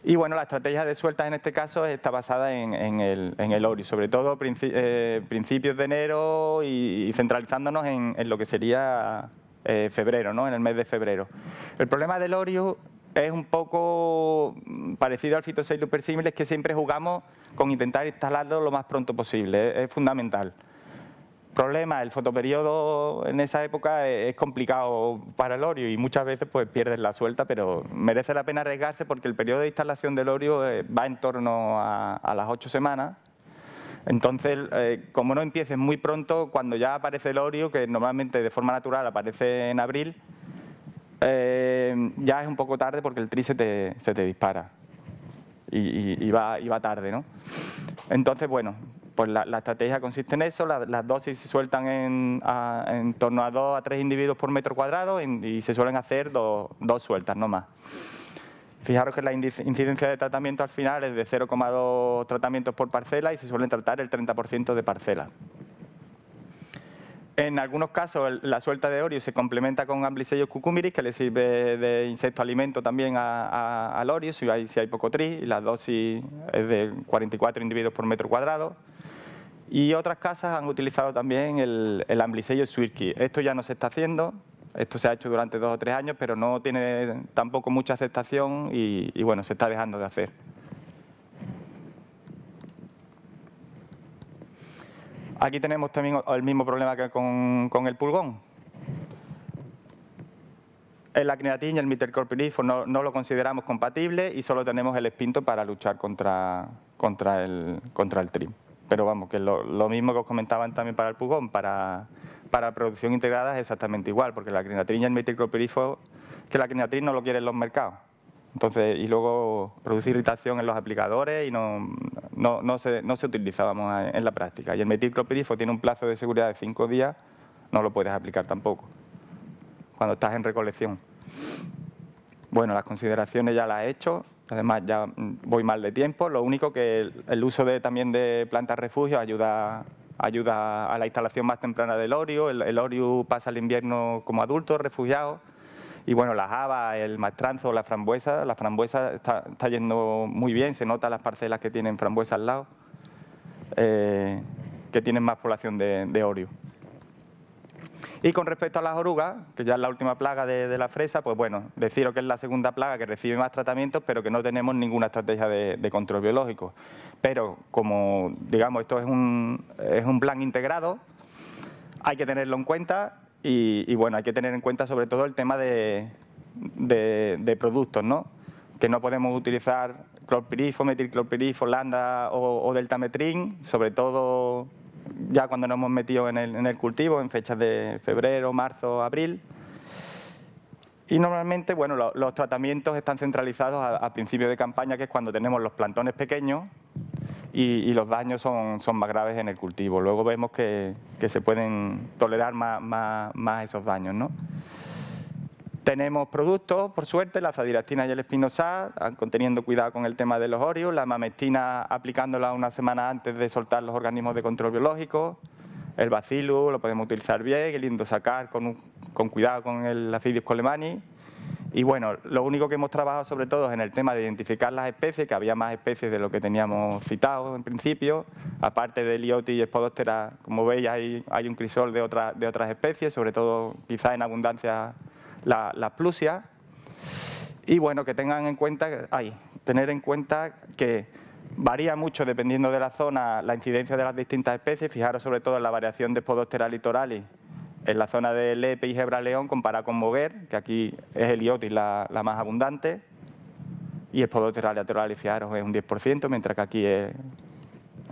Y bueno, la estrategia de sueltas en este caso está basada en el Orius, sobre todo principios de enero y centralizándonos en lo que sería febrero, ¿no? En el mes de febrero. El problema del Orius es un poco parecido al Phytoceylus persimilis, que siempre jugamos con intentar instalarlo lo más pronto posible, es fundamental. Problema, el fotoperiodo en esa época es complicado para el Orius y muchas veces pues pierdes la suelta, pero merece la pena arriesgarse porque el periodo de instalación del Orius va en torno a las 8 semanas. Entonces, como no empieces muy pronto, cuando ya aparece el Orius, que normalmente de forma natural aparece en abril, ya es un poco tarde porque el tri se te dispara y va tarde, ¿no? Entonces, bueno, pues la estrategia consiste en eso, las dosis se sueltan en torno a 2 a 3 individuos por metro cuadrado y se suelen hacer dos sueltas, no más. Fijaros que la incidencia de tratamiento al final es de 0,2 tratamientos por parcela y se suelen tratar el 30% de parcela. En algunos casos la suelta de Orius se complementa con Amblyseus cucumiris, que le sirve de insecto alimento también al Orius, si hay poco tri, y la dosis es de 44 individuos por metro cuadrado. Y otras casas han utilizado también el Amblyseus swirki. Esto ya no se está haciendo, esto se ha hecho durante 2 o 3 años, pero no tiene tampoco mucha aceptación y bueno, se está dejando de hacer. Aquí tenemos también el mismo problema que con el pulgón. El acneatin y el mitercropirifo no lo consideramos compatible y solo tenemos el espinto para luchar contra el trim. Pero vamos, que lo mismo que os comentaban también para el pulgón, para producción integrada es exactamente igual, porque el acneatin y el mitercropirifo, que el acneatin no lo quieren los mercados. Entonces, y luego produce irritación en los aplicadores y no se utiliza, vamos, en la práctica. Y el metilclopirifo tiene un plazo de seguridad de 5 días, no lo puedes aplicar tampoco, cuando estás en recolección. Bueno, las consideraciones ya las he hecho, además ya voy mal de tiempo. Lo único que el uso también de plantas refugio ayuda a la instalación más temprana del Orius. El Orius pasa el invierno como adulto, refugiado. Y bueno, las habas, el maestranzo, la frambuesa está yendo muy bien, se nota las parcelas que tienen frambuesa al lado, que tienen más población de Orius. Y con respecto a las orugas, que ya es la última plaga de la fresa, pues bueno, deciros que es la segunda plaga que recibe más tratamientos, pero que no tenemos ninguna estrategia de control biológico. Pero como, digamos, esto es un plan integrado, hay que tenerlo en cuenta. Y bueno, hay que tener en cuenta sobre todo el tema de productos, ¿no? Que no podemos utilizar clorpirifo, metilclorpirifo, landa o deltametrin, sobre todo ya cuando nos hemos metido en el cultivo, en fechas de febrero, marzo, abril. Y normalmente, bueno, los tratamientos están centralizados a principio de campaña, que es cuando tenemos los plantones pequeños y los daños son más graves en el cultivo. Luego vemos que se pueden tolerar más esos daños, ¿no? Tenemos productos, por suerte, la azadiractina y el espinosad, teniendo cuidado con el tema de los Orius, la mamectina aplicándola una semana antes de soltar los organismos de control biológico, el bacillus lo podemos utilizar bien, el indosacar con cuidado con el Aphidius colemani, Y bueno, lo único que hemos trabajado sobre todo es en el tema de identificar las especies, que había más especies de lo que teníamos citado en principio. Aparte de Lioti y Spodoptera, como veis, hay un crisol de otras especies, sobre todo quizá en abundancia las plusias. Y bueno, que tengan en cuenta, tener en cuenta que varía mucho dependiendo de la zona la incidencia de las distintas especies. Fijaros sobre todo en la variación de Spodoptera litoralis en la zona de Lepe y Gebra-León comparada con Moguer, que aquí es Heliotis la más abundante, y Spodoptera litoralis, fijaros, es un 10%, mientras que aquí es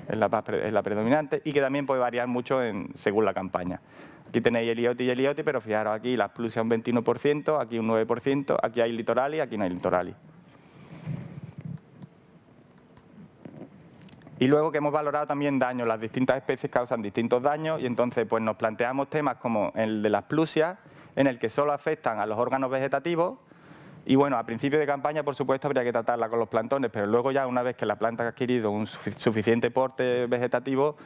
la predominante, y que también puede variar mucho según la campaña. Aquí tenéis Heliotis y Heliotis, pero fijaros aquí las plusias un 21%, aquí un 9%, aquí hay litoralis, aquí no hay litoralis. Y luego que hemos valorado también daños, las distintas especies causan distintos daños y entonces pues nos planteamos temas como el de las plusias, en el que solo afectan a los órganos vegetativos y bueno, a principio de campaña por supuesto habría que tratarla con los plantones, pero luego ya una vez que la planta ha adquirido un suficiente porte vegetativo,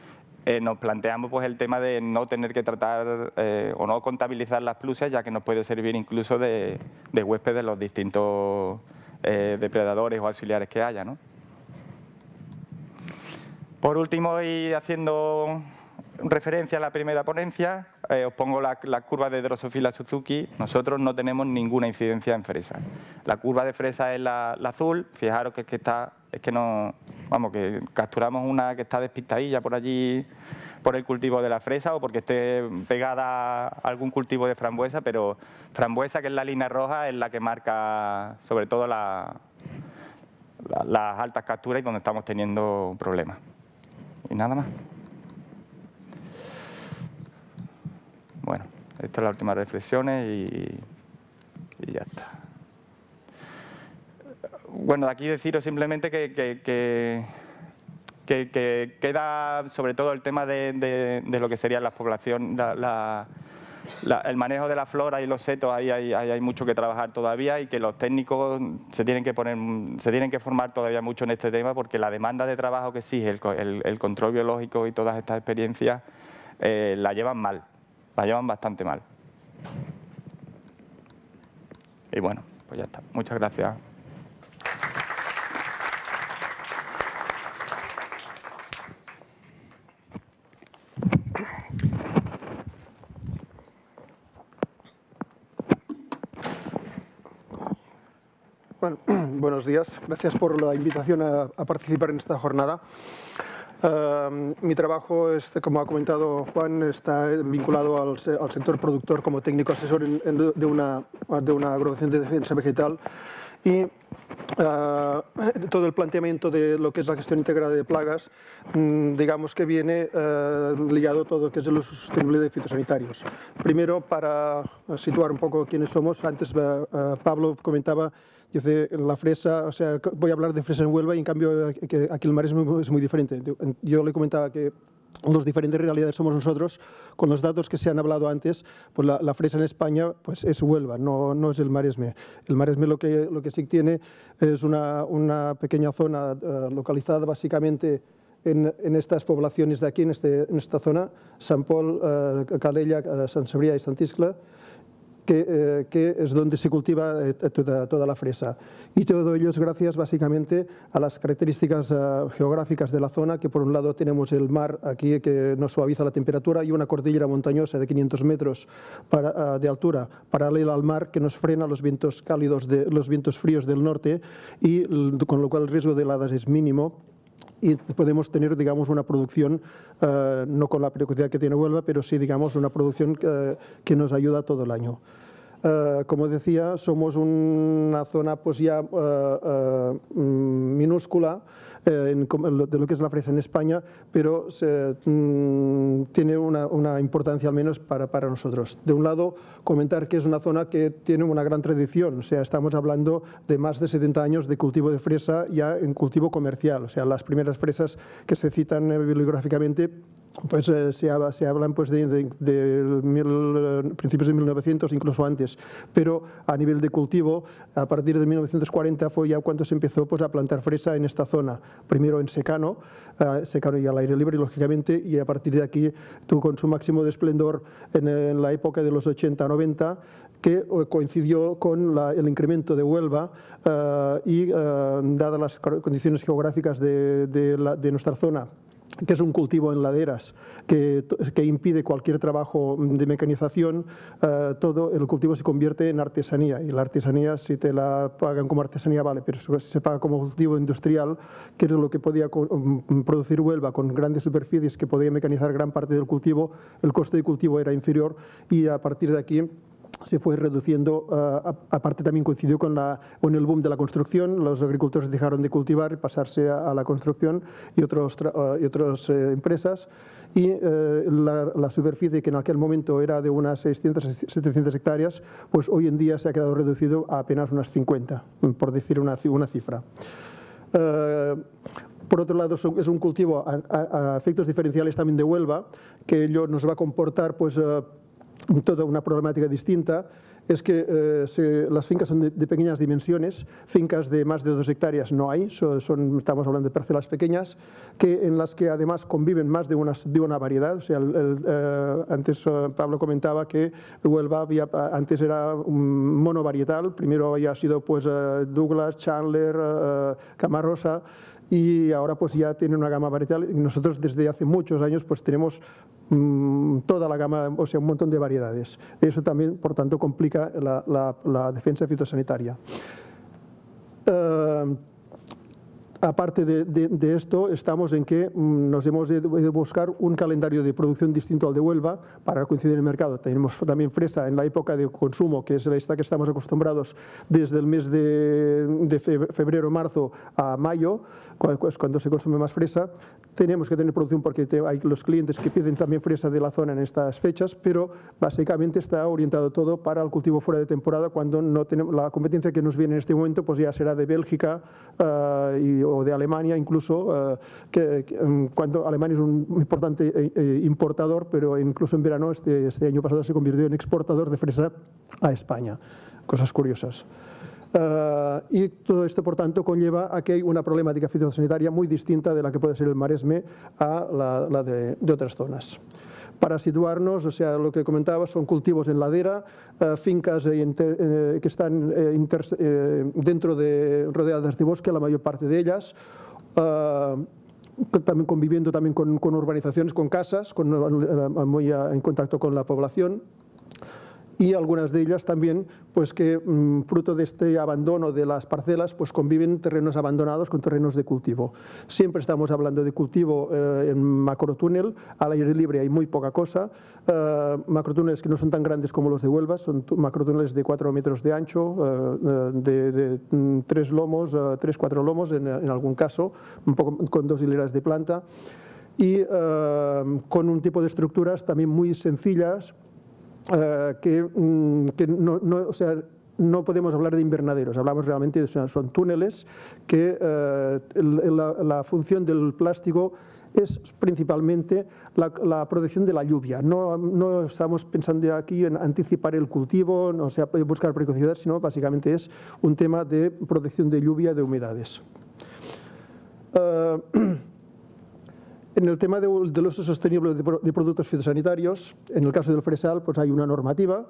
nos planteamos pues el tema de no tener que tratar o no contabilizar las plusias, ya que nos puede servir incluso de huésped de los distintos depredadores o auxiliares que haya, ¿no? Por último, y haciendo referencia a la primera ponencia, os pongo la curva de Drosophila Suzuki. Nosotros no tenemos ninguna incidencia en fresa. La curva de fresa es la azul. Fijaros que que capturamos una que está despistadilla por allí por el cultivo de la fresa o porque esté pegada a algún cultivo de frambuesa, pero frambuesa, que es la línea roja, es la que marca sobre todo las altas capturas y donde estamos teniendo problemas. Y nada más. Bueno, estas son las últimas reflexiones y ya está. Bueno, de aquí deciros simplemente que queda sobre todo el tema de lo que serían las poblaciones, el manejo de la flora y los setos, ahí hay mucho que trabajar todavía y que los técnicos se tienen que formar todavía mucho en este tema porque la demanda de trabajo que exige el control biológico y todas estas experiencias la llevan mal, la llevan bastante mal. Y bueno, pues ya está. Muchas gracias. Bueno, buenos días. Gracias por la invitación a participar en esta jornada. Mi trabajo, como ha comentado Juan, está vinculado al sector productor como técnico asesor de una agrupación de defensa vegetal y todo el planteamiento de lo que es la gestión integrada de plagas, digamos que viene ligado a todo lo que es el uso sostenible de fitosanitarios. Primero, para situar un poco quiénes somos, antes Pablo comentaba, dice, la fresa, o sea, voy a hablar de fresa en Huelva y en cambio aquí el Maresme es muy diferente. Yo le comentaba que los diferentes realidades somos nosotros. Con los datos que se han hablado antes, pues la fresa en España pues es Huelva, no es el Maresme. El Maresme lo que sí tiene es una pequeña zona localizada básicamente en estas poblaciones de aquí, en esta zona, Sant Pol, Calella, Sant Cebrià y Sant Iscle, que es donde se cultiva toda la fresa. Y todo ello es gracias básicamente a las características geográficas de la zona, que por un lado tenemos el mar aquí que nos suaviza la temperatura y una cordillera montañosa de 500 metros de altura paralela al mar que nos frena los vientos cálidos, los vientos fríos del norte y con lo cual el riesgo de heladas es mínimo. Y podemos tener, digamos, una producción, no con la periodicidad que tiene Huelva, pero sí, digamos, una producción que nos ayuda todo el año. Como decía, somos una zona pues ya minúscula de lo que es la fresa en España, pero tiene una importancia al menos para nosotros. De un lado, comentar que es una zona que tiene una gran tradición, o sea, estamos hablando de más de 70 años de cultivo de fresa ya en cultivo comercial, o sea, las primeras fresas que se citan bibliográficamente pues se hablan pues de principios de 1900, incluso antes, pero a nivel de cultivo, a partir de 1940 fue ya cuando se empezó pues a plantar fresa en esta zona, primero en secano y al aire libre, lógicamente, y a partir de aquí tuvo con su máximo de esplendor en la época de los 80-90, que coincidió con el incremento de Huelva y dadas las condiciones geográficas de nuestra zona, que es un cultivo en laderas que impide cualquier trabajo de mecanización, todo el cultivo se convierte en artesanía, y la artesanía, si te la pagan como artesanía, vale, pero si se paga como cultivo industrial, que es lo que podía producir Huelva con grandes superficies, que podía mecanizar gran parte del cultivo, el coste de cultivo era inferior, y a partir de aquí se fue reduciendo. Aparte también coincidió con el boom de la construcción, los agricultores dejaron de cultivar y pasarse a la construcción y otras empresas, y la superficie, que en aquel momento era de unas 600-700 hectáreas, pues hoy en día se ha quedado reducido a apenas unas 50, por decir una cifra. Por otro lado, es un cultivo a efectos diferenciales también de Huelva, que ello nos va a comportar pues toda una problemática distinta. Es que las fincas son de pequeñas dimensiones, fincas de más de 2 hectáreas no hay, estamos hablando de parcelas pequeñas, en las que además conviven más de una variedad. O sea, antes Pablo comentaba que Huelva antes era un monovarietal, primero había sido pues Douglas, Chandler, Camarrosa, y ahora pues ya tiene una gama varietal, y nosotros desde hace muchos años pues tenemos toda la gama, o sea, un montón de variedades. Eso también, por tanto, complica la defensa fitosanitaria. Aparte de esto, estamos en que nos hemos de buscar un calendario de producción distinto al de Huelva para coincidir en el mercado. Tenemos también fresa en la época de consumo, que es esta que estamos acostumbrados desde el mes de febrero-marzo a mayo, cuando se consume más fresa. Tenemos que tener producción porque hay los clientes que piden también fresa de la zona en estas fechas, pero básicamente está orientado todo para el cultivo fuera de temporada, cuando no tenemos la competencia que nos viene en este momento, pues ya será de Bélgica o de Alemania incluso, cuando Alemania es un importante importador, pero incluso en verano este año pasado se convirtió en exportador de fresa a España. Cosas curiosas. Y todo esto, por tanto, conlleva a que hay una problemática fitosanitaria muy distinta de la que puede ser el Maresme a la de otras zonas. Para situarnos, o sea, lo que comentaba, son cultivos en ladera, fincas que están rodeadas de bosque, la mayor parte de ellas, también conviviendo también con urbanizaciones, con casas, muy en contacto con la población. Y algunas de ellas también, pues que fruto de este abandono de las parcelas, pues conviven terrenos abandonados con terrenos de cultivo. Siempre estamos hablando de cultivo en macrotúnel, al aire libre hay muy poca cosa, macrotúneles que no son tan grandes como los de Huelva, son macrotúneles de 4 metros de ancho, de 3 lomos, 3-4 lomos en algún caso, un poco con 2 hileras de planta, y con un tipo de estructuras también muy sencillas, que no podemos hablar de invernaderos, hablamos realmente de son túneles que la función del plástico es principalmente la protección de la lluvia. No estamos pensando aquí en anticipar el cultivo, no sea buscar precocidad, sino básicamente es un tema de protección de lluvia y de humedades. En el tema del uso sostenible de productos fitosanitarios, en el caso del fresal, pues hay una normativa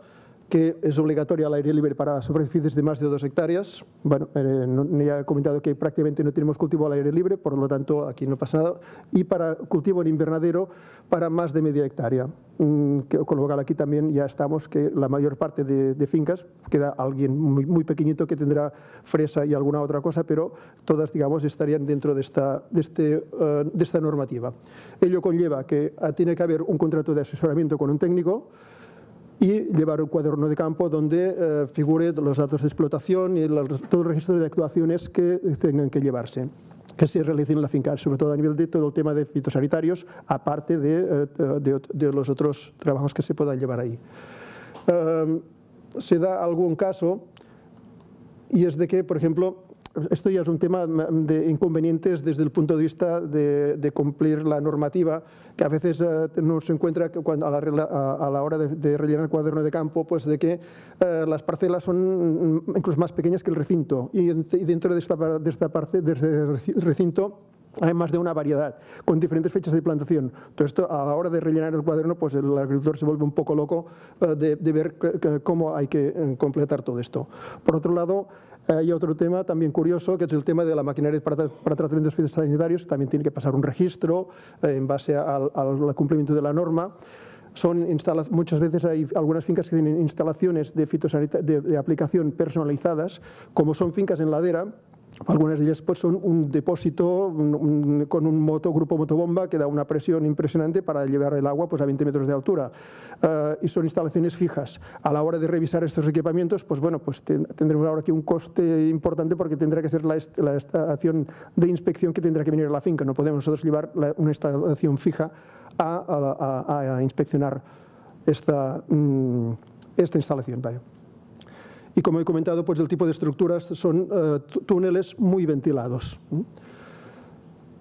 que es obligatoria al aire libre para superficies de más de 2 hectáreas. Bueno, ya he comentado que prácticamente no tenemos cultivo al aire libre, por lo tanto aquí no pasa nada. Y para cultivo en invernadero para más de media hectárea. Con lo cual aquí también ya estamos, que la mayor parte de fincas, queda alguien muy pequeñito que tendrá fresa y alguna otra cosa, pero todas, digamos, estarían dentro de esta normativa. Ello conlleva que tiene que haber un contrato de asesoramiento con un técnico y llevar un cuaderno de campo donde figure los datos de explotación y todo el registro de actuaciones que tengan que llevarse, que se realicen en la finca, sobre todo a nivel de todo el tema de fitosanitarios, aparte de los otros trabajos que se puedan llevar ahí. Se da algún caso, y es de que, por ejemplo, esto ya es un tema de inconvenientes desde el punto de vista de cumplir la normativa, que a veces no se encuentra cuando a la hora de rellenar el cuaderno de campo, pues de que las parcelas son incluso más pequeñas que el recinto, y dentro de este recinto hay más de una variedad, con diferentes fechas de plantación. Todo esto, a la hora de rellenar el cuaderno, pues el agricultor se vuelve un poco loco de ver cómo hay que completar todo esto. Por otro lado, hay otro tema también curioso, que es el tema de la maquinaria para tratamientos fitosanitarios. También tiene que pasar un registro en base al cumplimiento de la norma. Muchas veces hay algunas fincas que tienen instalaciones de aplicación personalizadas, como son fincas en ladera. Algunas de ellas pues, son un depósito con un grupo motobomba que da una presión impresionante para llevar el agua pues, a 20 metros de altura. Y son instalaciones fijas. A la hora de revisar estos equipamientos, pues bueno, pues tendremos ahora aquí un coste importante, porque tendrá que ser la estación de inspección que tendrá que venir a la finca. No podemos nosotros llevar una instalación fija a inspeccionar esta instalación. Vaya. Y como he comentado, pues el tipo de estructuras son túneles muy ventilados.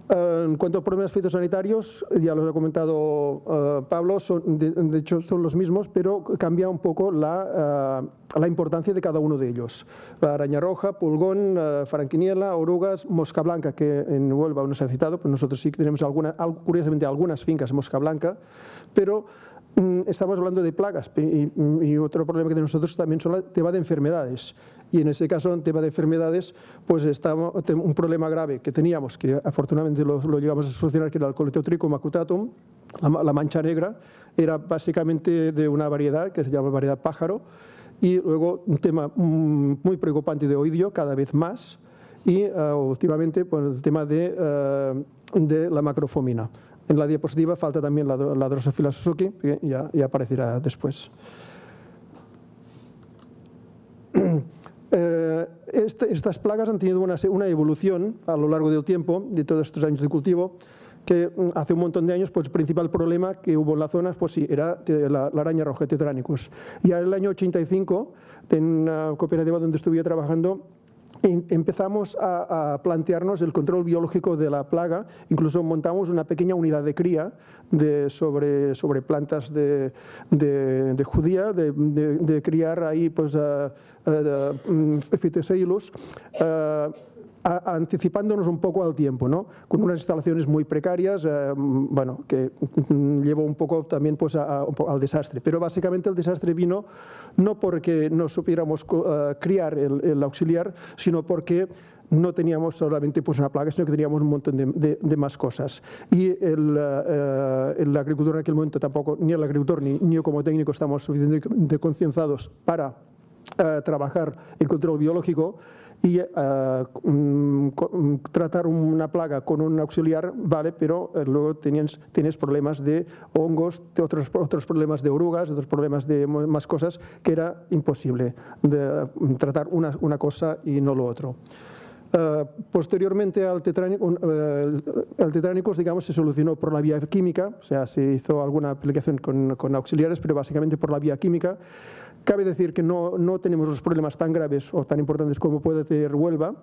En cuanto a problemas fitosanitarios, ya los ha comentado Pablo, de hecho son los mismos, pero cambia un poco la importancia de cada uno de ellos. La araña roja, pulgón, franquiniela, orugas, mosca blanca, que en Huelva no se ha citado, pues nosotros sí que tenemos curiosamente algunas fincas de mosca blanca, pero estamos hablando de plagas, y otro problema que tenemos nosotros también son el tema de enfermedades. Y en ese caso, en tema de enfermedades, pues un problema grave que teníamos, que afortunadamente lo llegamos a solucionar, que era el Coleotrichum acutatum, la mancha negra, era básicamente de una variedad que se llama variedad pájaro, y luego un tema muy preocupante de oidio, cada vez más, y últimamente pues, el tema de la macrofomina. En la diapositiva falta también la Drosophila Suzuki, que ya aparecerá después. Estas plagas han tenido una evolución a lo largo del tiempo, de todos estos años de cultivo, que hace un montón de años pues, el principal problema que hubo en la zona pues, sí, era la araña roja, Tetranicus. Y en el año 85, en una cooperativa donde estuve trabajando, empezamos a plantearnos el control biológico de la plaga. Incluso montamos una pequeña unidad de cría sobre plantas de judía, de criar ahí pues, Phytoceilus, anticipándonos un poco al tiempo, ¿no? Con unas instalaciones muy precarias, bueno, que llevó un poco también pues, al desastre. Pero básicamente el desastre vino no porque no supiéramos criar el auxiliar, sino porque no teníamos solamente pues, una plaga, sino que teníamos un montón de más cosas. Y el agricultor en aquel momento tampoco, ni el agricultor ni yo como técnico estamos suficientemente concienciados para trabajar en control biológico, y tratar una plaga con un auxiliar, vale, pero luego tienes problemas de hongos, de otros problemas de orugas, otros problemas de más cosas, que era imposible de tratar una cosa y no lo otro. Posteriormente al Tetranicus, digamos, se solucionó por la vía química, o sea, se hizo alguna aplicación con auxiliares, pero básicamente por la vía química. Cabe decir que no tenemos los problemas tan graves o tan importantes como puede tener Huelva.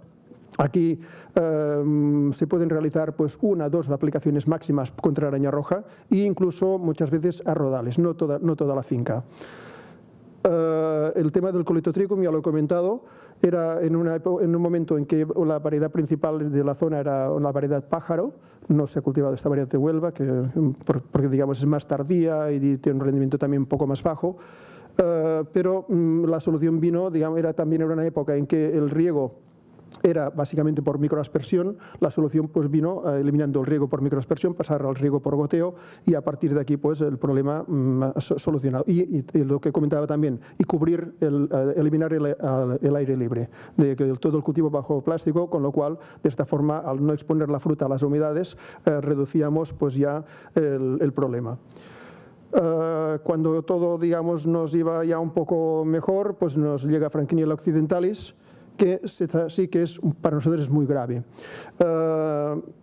Aquí se pueden realizar pues, 1 o 2 aplicaciones máximas contra araña roja, e incluso muchas veces a rodales, no toda la finca. El tema del Coleotrichum, ya lo he comentado, era en un momento en que la variedad principal de la zona era la variedad pájaro. No se ha cultivado esta variedad de Huelva, porque digamos, es más tardía y tiene un rendimiento también un poco más bajo. Pero la solución vino, digamos, también era una época en que el riego era básicamente por microaspersión. La solución pues vino eliminando el riego por microaspersión, pasar al riego por goteo, y a partir de aquí pues el problema solucionado. Y lo que comentaba también, y cubrir, eliminar el aire libre, todo el cultivo bajo plástico, con lo cual de esta forma, al no exponer la fruta a las humedades, reducíamos pues ya el problema. Cuando todo, digamos, nos iba ya un poco mejor, pues nos llega Franquiniella occidentalis, que sí que para nosotros es muy grave.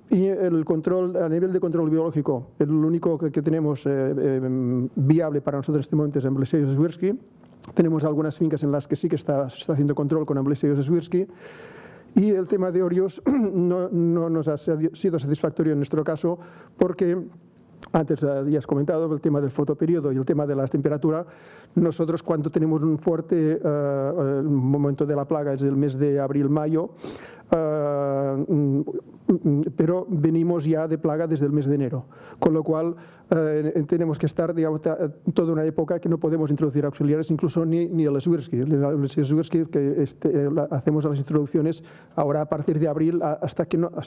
Y el control, a nivel de control biológico, el único que tenemos viable para nosotros en este momento es Amblyseius swirsky. Tenemos algunas fincas en las que sí que se está haciendo control con Amblyseius swirsky. Y el tema de óreos no nos ha sido satisfactorio en nuestro caso porque, antes ya has comentado, el tema del fotoperiodo y el tema de la temperatura. Nosotros, cuando tenemos un fuerte el momento de la plaga es el mes de abril-mayo, pero venimos ya de plaga desde el mes de enero, con lo cual tenemos que estar, digamos, toda una época que no podemos introducir auxiliares, incluso ni el Swirsky. El Swirsky que hacemos las introducciones ahora a partir de abril, hasta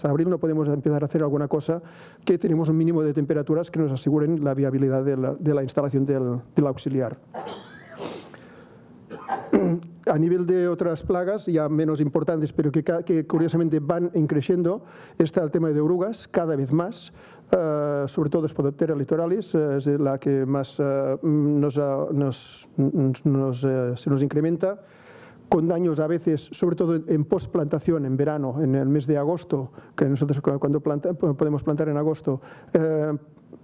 abril no podemos empezar a hacer alguna cosa que tenemos un mínimo de temperaturas que nos aseguren la viabilidad de la instalación del auxiliar. A nivel de otras plagas, ya menos importantes, pero que curiosamente van creciendo, está el tema de orugas, cada vez más, sobre todo Spodoptera litoralis, es la que más se nos incrementa, con daños a veces, sobre todo en postplantación, en verano, en el mes de agosto, que nosotros cuando podemos plantar en agosto,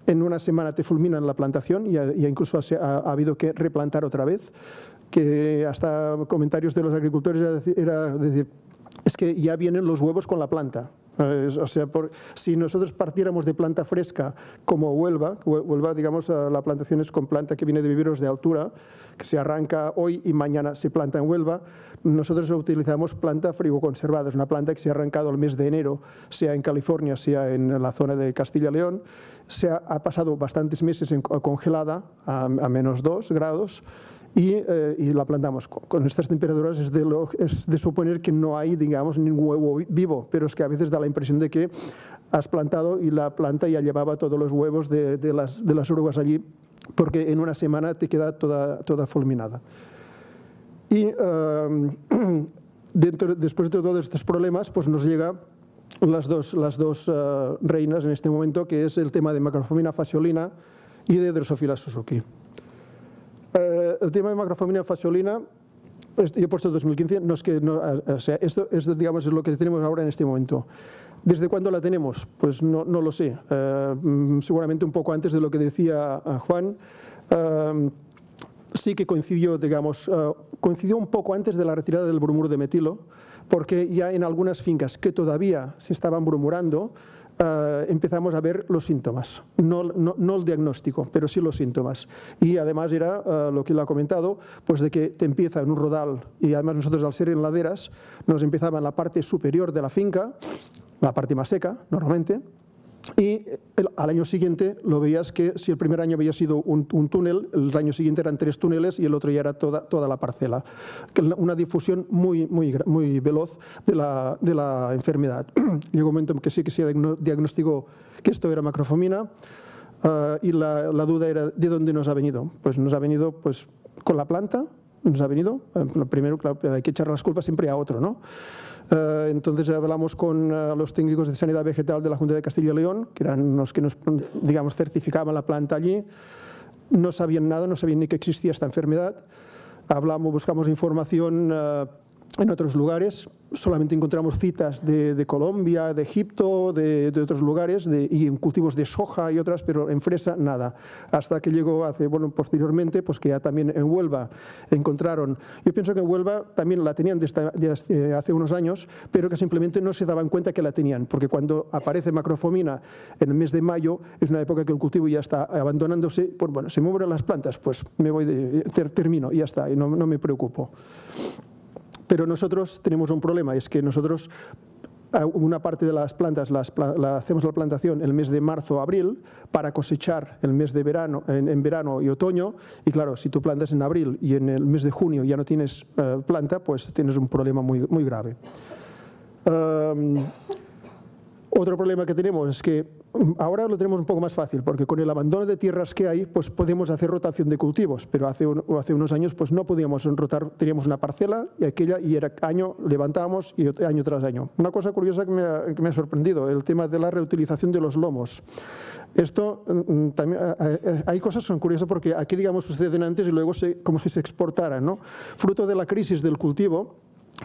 en una semana te fulminan la plantación y incluso ha habido que replantar otra vez, que hasta comentarios de los agricultores era decir, es que ya vienen los huevos con la planta. O sea, si nosotros partiéramos de planta fresca como Huelva, digamos, la plantación es con planta que viene de viveros de altura, que se arranca hoy y mañana se planta en Huelva. Nosotros utilizamos planta frigoconservada, es una planta que se ha arrancado el mes de enero, sea en California, sea en la zona de Castilla y León. Ha pasado bastantes meses congelada a -2 grados. Y la plantamos. Con estas temperaturas es de suponer que no hay, digamos, ningún huevo vivo, pero es que a veces da la impresión de que has plantado y la planta ya llevaba todos los huevos de las orugas allí, porque en una semana te queda toda fulminada. Y después de todos estos problemas, pues nos llega las dos reinas en este momento, que es el tema de Macrophomina fasciolina y de Drosophila Suzuki. El tema de Macrophomina fasciolina, yo he puesto 2015, no es que o sea, esto digamos, es lo que tenemos ahora en este momento. ¿Desde cuándo la tenemos? Pues no lo sé. Seguramente un poco antes de lo que decía Juan. Sí que coincidió, digamos, coincidió un poco antes de la retirada del bromuro de metilo, porque ya en algunas fincas que todavía se estaban bromurando, empezamos a ver los síntomas, no el diagnóstico, pero sí los síntomas. Y además era lo que le ha comentado, pues de que te empieza en un rodal, y además nosotros al ser en laderas, nos empezaba en la parte superior de la finca, la parte más seca, normalmente, y al año siguiente lo veías que si el primer año había sido un túnel, el año siguiente eran 3 túneles y el otro ya era toda la parcela. Una difusión muy veloz de la enfermedad. Llegó un momento en que sí que se diagnosticó que esto era macrofomina y la duda era ¿de dónde nos ha venido? Pues nos ha venido pues, con la planta, nos ha venido, primero claro, hay que echar las culpas siempre a otro, ¿no? Entonces hablamos con los técnicos de sanidad vegetal de la Junta de Castilla y León, que eran los que nos, digamos, certificaban la planta allí. No sabían nada, no sabían ni que existía esta enfermedad. Buscamos información en otros lugares, solamente encontramos citas de Colombia, de Egipto, de otros lugares, y en cultivos de soja y otras, pero en fresa nada. Hasta que llegó posteriormente, pues que ya también en Huelva encontraron. Yo pienso que en Huelva también la tenían desde hace unos años, pero que simplemente no se daban cuenta que la tenían, porque cuando aparece macrofomina en el mes de mayo, es una época que el cultivo ya está abandonándose, pues bueno, se mueren las plantas, pues me voy, termino y ya está, y no me preocupo. Pero nosotros tenemos un problema, es que nosotros una parte de las plantas hacemos la plantación el mes de marzo abril para cosechar el mes de verano, en verano y otoño, y claro, si tú plantas en abril y en el mes de junio ya no tienes planta, pues tienes un problema muy grave. Otro problema que tenemos es que ahora lo tenemos un poco más fácil, porque con el abandono de tierras que hay, pues podemos hacer rotación de cultivos, pero hace unos años pues no podíamos rotar, teníamos una parcela y era año levantábamos y año tras año. Una cosa curiosa que me ha sorprendido, el tema de la reutilización de los lomos. Esto también, hay cosas que son curiosas porque aquí, digamos, suceden antes y luego como si se exportaran, ¿no? Fruto de la crisis del cultivo,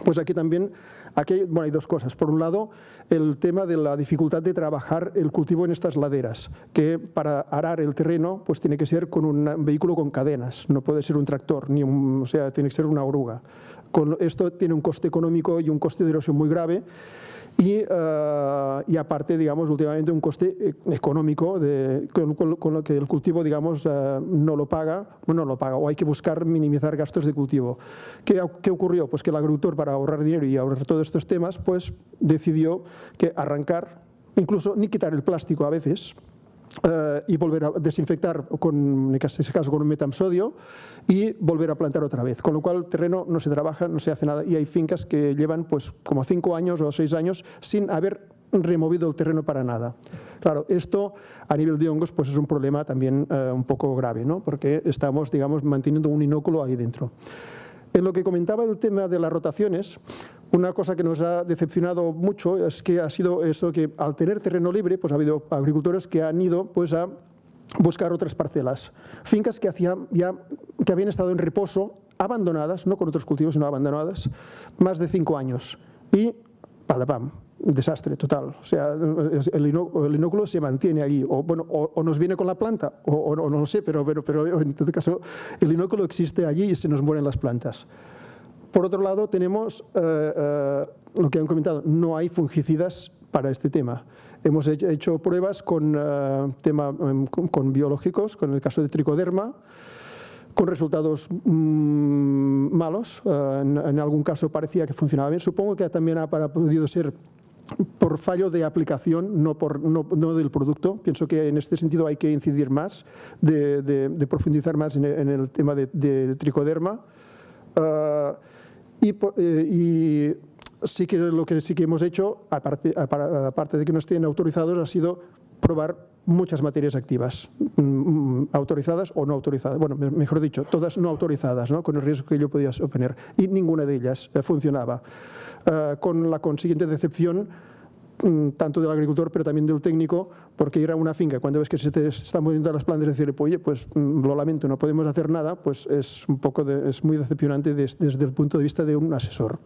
pues aquí también, hay dos cosas. Por un lado, el tema de la dificultad de trabajar el cultivo en estas laderas, que para arar el terreno pues tiene que ser con un vehículo con cadenas, no puede ser un tractor, o sea, tiene que ser una oruga. Esto tiene un coste económico y un coste de erosión muy grave. Y aparte, digamos, últimamente un coste económico con lo que el cultivo, digamos, no lo paga, o hay que buscar minimizar gastos de cultivo. ¿Qué ocurrió? Pues que el agricultor, para ahorrar dinero y ahorrar todos estos temas, pues decidió que arrancar, incluso ni quitar el plástico a veces, y volver a desinfectar, en este caso con un metamsodio, y volver a plantar otra vez. Con lo cual el terreno no se trabaja, no se hace nada, y hay fincas que llevan pues como 5 años o 6 años sin haber removido el terreno para nada. Claro, esto a nivel de hongos pues es un problema también un poco grave, ¿no? Porque estamos, digamos, manteniendo un inóculo ahí dentro. En lo que comentaba del tema de las rotaciones, una cosa que nos ha decepcionado mucho es que ha sido eso, que al tener terreno libre, pues ha habido agricultores que han ido pues a buscar otras parcelas. Fincas que habían estado en reposo, abandonadas, no con otros cultivos, sino abandonadas, más de 5 años. Y, padapam, desastre total. O sea, el inóculo se mantiene allí, o nos viene con la planta, o no lo sé, pero en todo caso el inóculo existe allí y se nos mueren las plantas. Por otro lado, tenemos lo que han comentado, no hay fungicidas para este tema. Hemos hecho pruebas con biológicos, con el caso de tricoderma, con resultados malos. En algún caso parecía que funcionaba bien. Supongo que también ha podido ser por fallo de aplicación, no del producto. Pienso que en este sentido hay que incidir más, de profundizar más en el tema de tricoderma. Y sí que lo que sí que hemos hecho, aparte de que no estén autorizados, ha sido probar muchas materias activas, autorizadas o no autorizadas. Bueno, mejor dicho, todas no autorizadas, ¿no? Con el riesgo que yo podía oponer. Y ninguna de ellas funcionaba. Con la consiguiente decepción, tanto del agricultor pero también del técnico, porque ir a una finca cuando ves que se te están muriendo las plantas y decir, oye, pues lo lamento, no podemos hacer nada, pues es muy decepcionante desde el punto de vista de un asesor.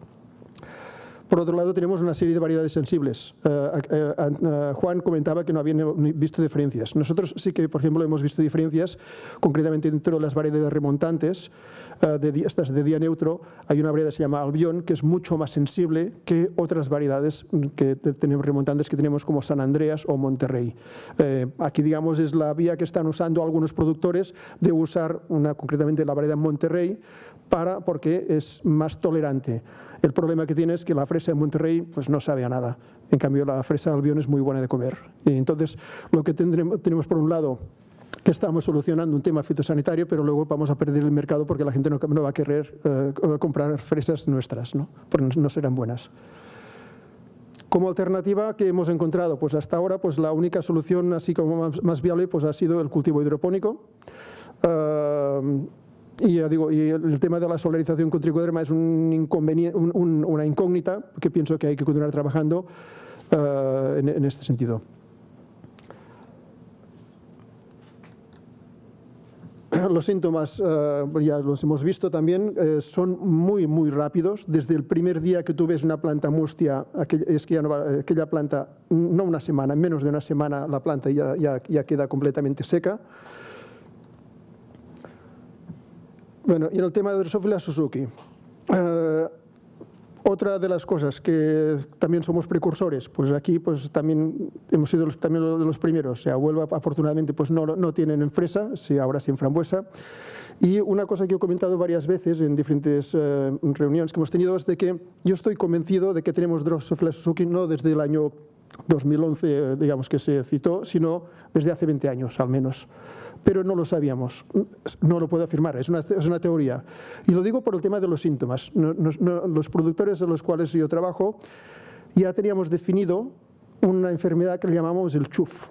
Por otro lado, tenemos una serie de variedades sensibles. Juan comentaba que no habían visto diferencias. Nosotros sí que, por ejemplo, hemos visto diferencias, concretamente dentro de las variedades remontantes, estas de día neutro, hay una variedad que se llama Albión, que es mucho más sensible que otras variedades que tenemos remontantes que tenemos como San Andreas o Monterrey. Aquí, digamos, es la vía que están usando algunos productores de usar concretamente la variedad Monterrey porque es más tolerante. El problema que tiene es que la fresa de Monterrey pues no sabe a nada. En cambio, la fresa Albión es muy buena de comer. Y entonces, lo que tenemos por un lado, que estamos solucionando un tema fitosanitario, pero luego vamos a perder el mercado porque la gente no va a querer comprar fresas nuestras, ¿no? Porque no serán buenas. Como alternativa que hemos encontrado, pues hasta ahora, pues la única solución así como más viable pues ha sido el cultivo hidropónico. Y ya digo, y el tema de la solarización con tricoderma es una incógnita que pienso que hay que continuar trabajando en este sentido. Los síntomas, ya los hemos visto también, son muy, muy rápidos. Desde el primer día que tú ves una planta mustia, aquella planta, no una semana, en menos de una semana la planta ya queda completamente seca. Bueno, y en el tema de Drosophila Suzuki, otra de las cosas que también somos precursores, pues aquí pues también hemos sido también de los primeros. O sea, Huelva afortunadamente pues no tienen en fresa, sí, ahora sí en frambuesa. Y una cosa que he comentado varias veces en diferentes reuniones que hemos tenido es de que yo estoy convencido de que tenemos Drosophila Suzuki no desde el año 2011, digamos que se citó, sino desde hace 20 años al menos. Pero no lo sabíamos, no lo puedo afirmar, es una teoría. Y lo digo por el tema de los síntomas. Los productores de los cuales yo trabajo ya teníamos definido una enfermedad que le llamamos el chuf.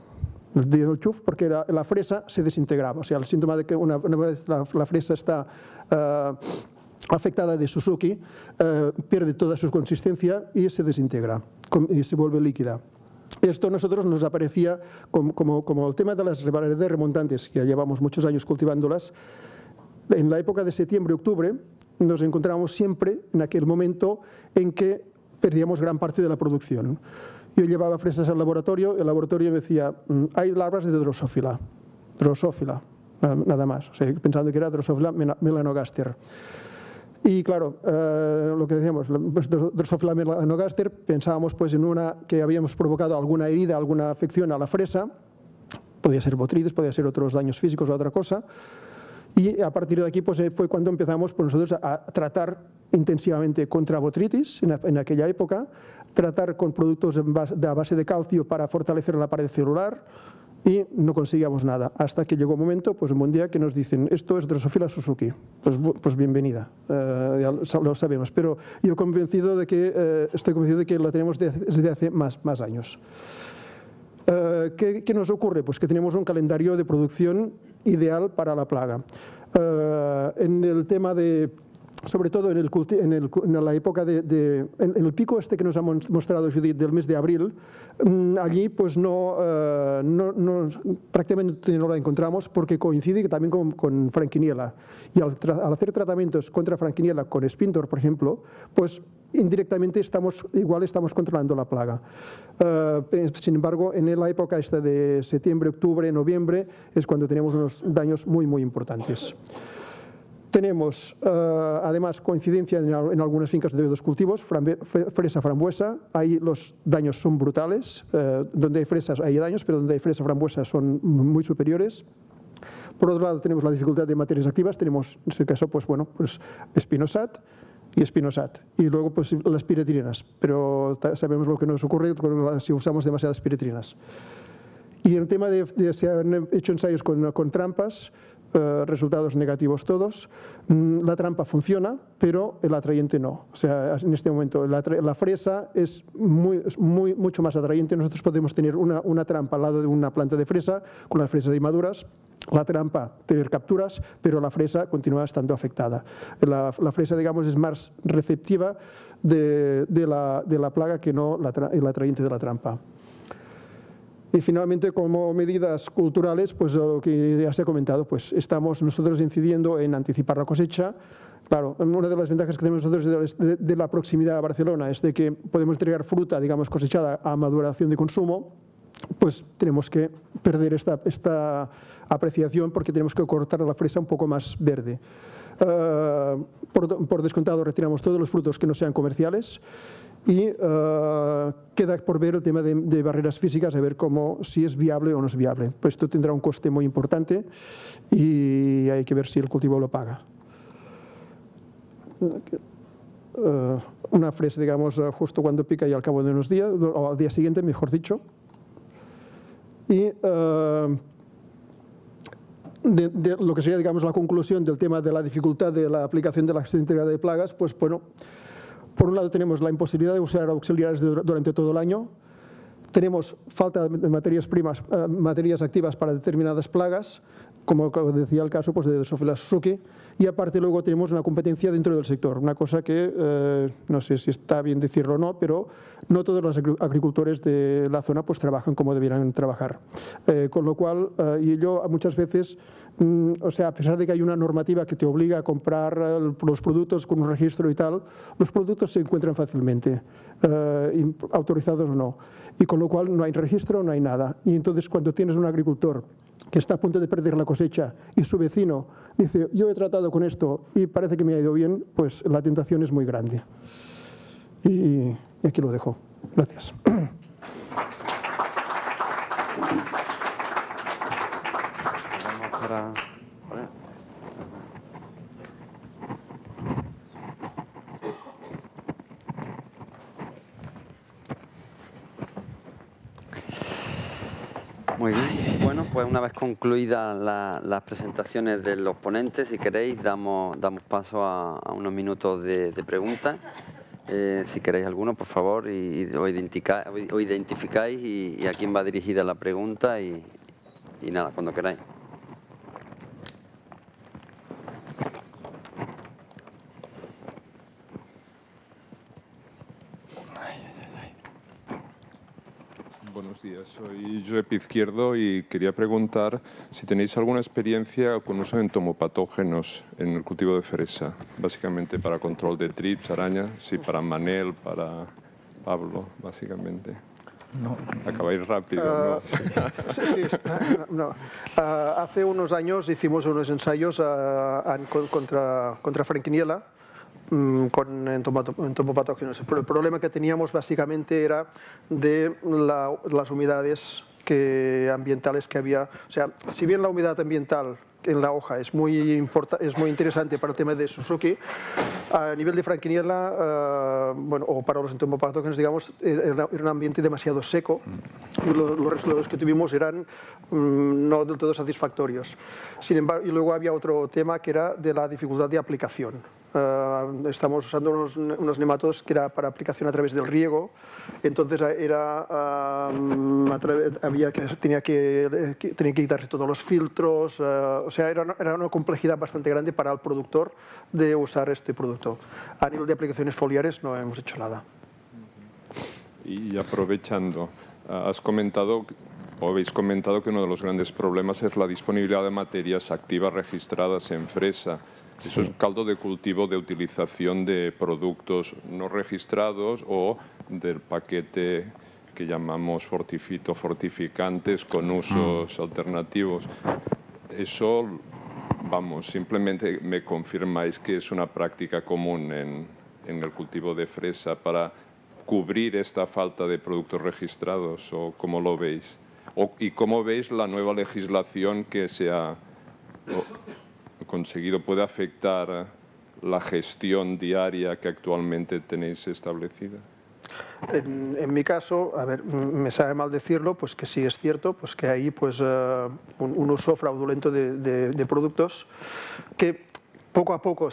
El chuf porque la fresa se desintegraba, o sea, el síntoma de que una vez la fresa está afectada de Suzuki, pierde toda su consistencia y se desintegra y se vuelve líquida. Esto a nosotros nos aparecía como el tema de las variedades remontantes, que ya llevamos muchos años cultivándolas. En la época de septiembre-octubre nos encontrábamos siempre en aquel momento en que perdíamos gran parte de la producción. Yo llevaba fresas al laboratorio, el laboratorio me decía, hay larvas de Drosophila, nada más, o sea, pensando que era Drosophila melanogaster. Y claro, lo que decíamos, Drosophila melanogaster, pensábamos pues en una que habíamos provocado alguna herida, alguna afección a la fresa, podía ser botrytis, podía ser otros daños físicos o otra cosa, y a partir de aquí pues fue cuando empezamos pues, nosotros a tratar intensivamente contra botrytis en aquella época, tratar con productos a base de calcio para fortalecer la pared celular, y no conseguíamos nada, hasta que llegó un momento, pues un buen día, que nos dicen, esto es Drosophila Suzuki, pues bienvenida, ya lo sabemos, pero yo estoy convencido de que lo tenemos desde hace más años. ¿Qué nos ocurre? Pues que tenemos un calendario de producción ideal para la plaga. En el tema de, sobre todo en la época en el pico este que nos ha mostrado Judith del mes de abril, allí pues prácticamente no la encontramos porque coincide también con Frankiniella, y al hacer tratamientos contra Frankiniella con Spintor, por ejemplo, pues indirectamente estamos controlando la plaga. Sin embargo, en la época esta de septiembre, octubre, noviembre es cuando tenemos unos daños muy importantes. Tenemos además coincidencia en algunas fincas de dos cultivos, fresa, frambuesa, ahí los daños son brutales, donde hay fresas hay daños, pero donde hay fresa, frambuesa son muy superiores. Por otro lado tenemos la dificultad de materias activas, tenemos en este caso pues espinosat y espinosat, y luego pues las piretrinas, pero sabemos lo que nos ocurre si usamos demasiadas piretrinas. Y en el tema de se han hecho ensayos con trampas, resultados negativos todos. La trampa funciona, pero el atrayente no. O sea, en este momento la fresa es mucho más atrayente. Nosotros podemos tener una trampa al lado de una planta de fresa, con las fresas inmaduras, la trampa tener capturas, pero la fresa continúa estando afectada. La fresa, digamos, es más receptiva de la plaga que no el atrayente de la trampa. Y finalmente, como medidas culturales, pues lo que ya se ha comentado, pues estamos nosotros incidiendo en anticipar la cosecha. Claro, una de las ventajas que tenemos nosotros de la proximidad a Barcelona es de que podemos entregar fruta, digamos, cosechada a maduración de consumo, pues tenemos que perder esta apreciación porque tenemos que cortar la fresa un poco más verde. Por descontado, retiramos todos los frutos que no sean comerciales. Y queda por ver el tema de barreras físicas, a ver si es viable o no es viable. Pues esto tendrá un coste muy importante y hay que ver si el cultivo lo paga. Una fresa, digamos, justo cuando pica y al cabo de unos días, o al día siguiente, mejor dicho. Y lo que sería, digamos, la conclusión del tema de la dificultad de la aplicación de la gestión integrada de plagas, pues bueno, por un lado tenemos la imposibilidad de usar auxiliares durante todo el año, tenemos falta de materias primas, materias activas para determinadas plagas, como decía el caso pues, de Drosophila Suzuki, y aparte luego tenemos una competencia dentro del sector, una cosa que no sé si está bien decirlo o no, pero no todos los agricultores de la zona pues trabajan como debieran trabajar. Con lo cual, y ello muchas veces, o sea, a pesar de que hay una normativa que te obliga a comprar los productos con un registro y tal, los productos se encuentran fácilmente, autorizados o no, y con lo cual no hay registro, no hay nada. Y entonces cuando tienes un agricultor que está a punto de perder la cosecha y su vecino dice, yo he tratado con esto y parece que me ha ido bien, pues la tentación es muy grande. Y aquí lo dejo. Gracias. Muy bien. Bueno, pues una vez concluidas las presentaciones de los ponentes, si queréis, damos paso a unos minutos de preguntas. Si queréis alguno, por favor, os identificáis y a quién va dirigida la pregunta y nada, cuando queráis. Buenos días, soy Josep Izquierdo y quería preguntar si tenéis alguna experiencia con uso de entomopatógenos en el cultivo de fresa, básicamente para control de trips, arañas, sí, para Manel, para Pablo, básicamente. No. Acabáis rápido, ¿no? Sí, no. Hace unos años hicimos unos ensayos contra Frankiniella, con entomopatógenos. El problema que teníamos básicamente era de las humedades ambientales que había. O sea, si bien la humedad ambiental en la hoja es muy interesante para el tema de Suzuki, a nivel de Franquiniella, o para los entomopatógenos, digamos, era un ambiente demasiado seco y los resultados que tuvimos eran no del todo satisfactorios. Sin embargo, y luego había otro tema que era de la dificultad de aplicación. Estamos usando unos nematodos que era para aplicación a través del riego, entonces tenía que quitarse todos los filtros, o sea, era una complejidad bastante grande para el productor de usar este producto. A nivel de aplicaciones foliares no hemos hecho nada. Y aprovechando, habéis comentado que uno de los grandes problemas es la disponibilidad de materias activas registradas en fresa. Eso es caldo de cultivo de utilización de productos no registrados o del paquete que llamamos fortificantes con usos alternativos. Eso, simplemente me confirmáis que es una práctica común en el cultivo de fresa para cubrir esta falta de productos registrados, o cómo lo veis. ¿Y cómo veis la nueva legislación que se ha conseguido puede afectar la gestión diaria que actualmente tenéis establecida? En mi caso, a ver, me sabe mal decirlo, pues que sí es cierto, pues que hay un uso fraudulento de productos que poco a poco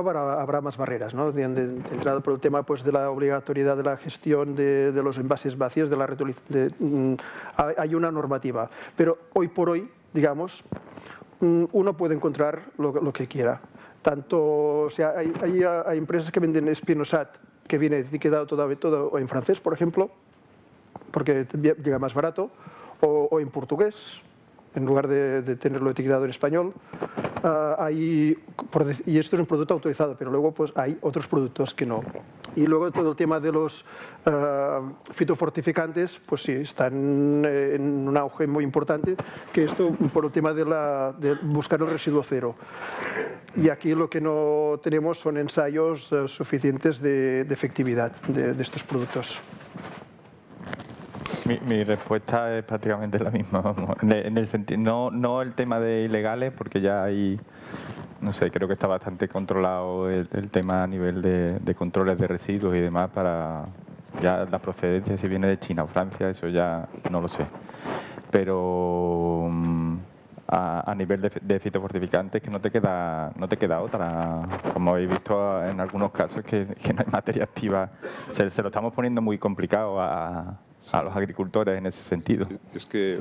habrá más barreras, ¿no? De entrada por el tema de la obligatoriedad de la gestión de los envases vacíos, hay una normativa, pero hoy por hoy, digamos, uno puede encontrar lo que quiera. O sea, hay empresas que venden Spinosat que viene etiquetado todo en francés, por ejemplo, porque llega más barato, o en portugués, en lugar de tenerlo etiquetado en español. Y esto es un producto autorizado, pero luego hay otros productos que no. Y luego todo el tema de los fitofortificantes, pues sí, están en un auge muy importante, que esto por el tema de buscar el residuo cero. Y aquí lo que no tenemos son ensayos suficientes de efectividad de estos productos. Mi respuesta es prácticamente la misma, vamos, en el sentido, no el tema de ilegales, porque ya hay, no sé, creo que está bastante controlado el tema a nivel de controles de residuos y demás, para ya la procedencia, si viene de China o Francia, eso ya no lo sé. Pero a nivel de fitofortificantes, que no te queda otra, como habéis visto en algunos casos, que no hay materia activa, se lo estamos poniendo muy complicado a los agricultores en ese sentido. Es que,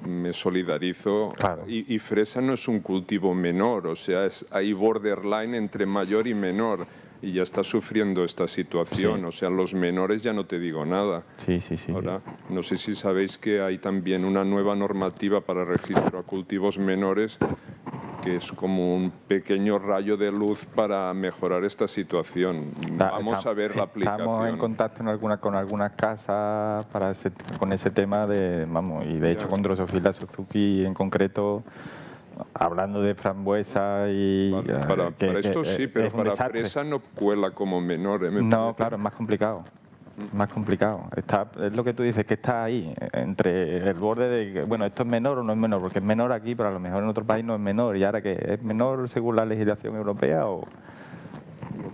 me solidarizo. Claro. Y fresa no es un cultivo menor, o sea, hay borderline entre mayor y menor, y ya está sufriendo esta situación. Sí. O sea, los menores ya no te digo nada. Sí. Ahora, no sé si sabéis que hay también una nueva normativa para registro a cultivos menores, que es como un pequeño rayo de luz para mejorar esta situación. Vamos a ver la aplicación. Estamos en contacto con algunas casas con ese tema y de hecho con Drosophila Suzuki en concreto, hablando de frambuesa y... Para esto sí, pero para fresa no cuela como menor. No, claro, es más complicado. Más complicado. Es lo que tú dices, que está ahí, entre el borde de que, esto es menor o no es menor, porque es menor aquí, pero a lo mejor en otro país no es menor. ¿Y ahora qué? ¿Es menor según la legislación europea o...?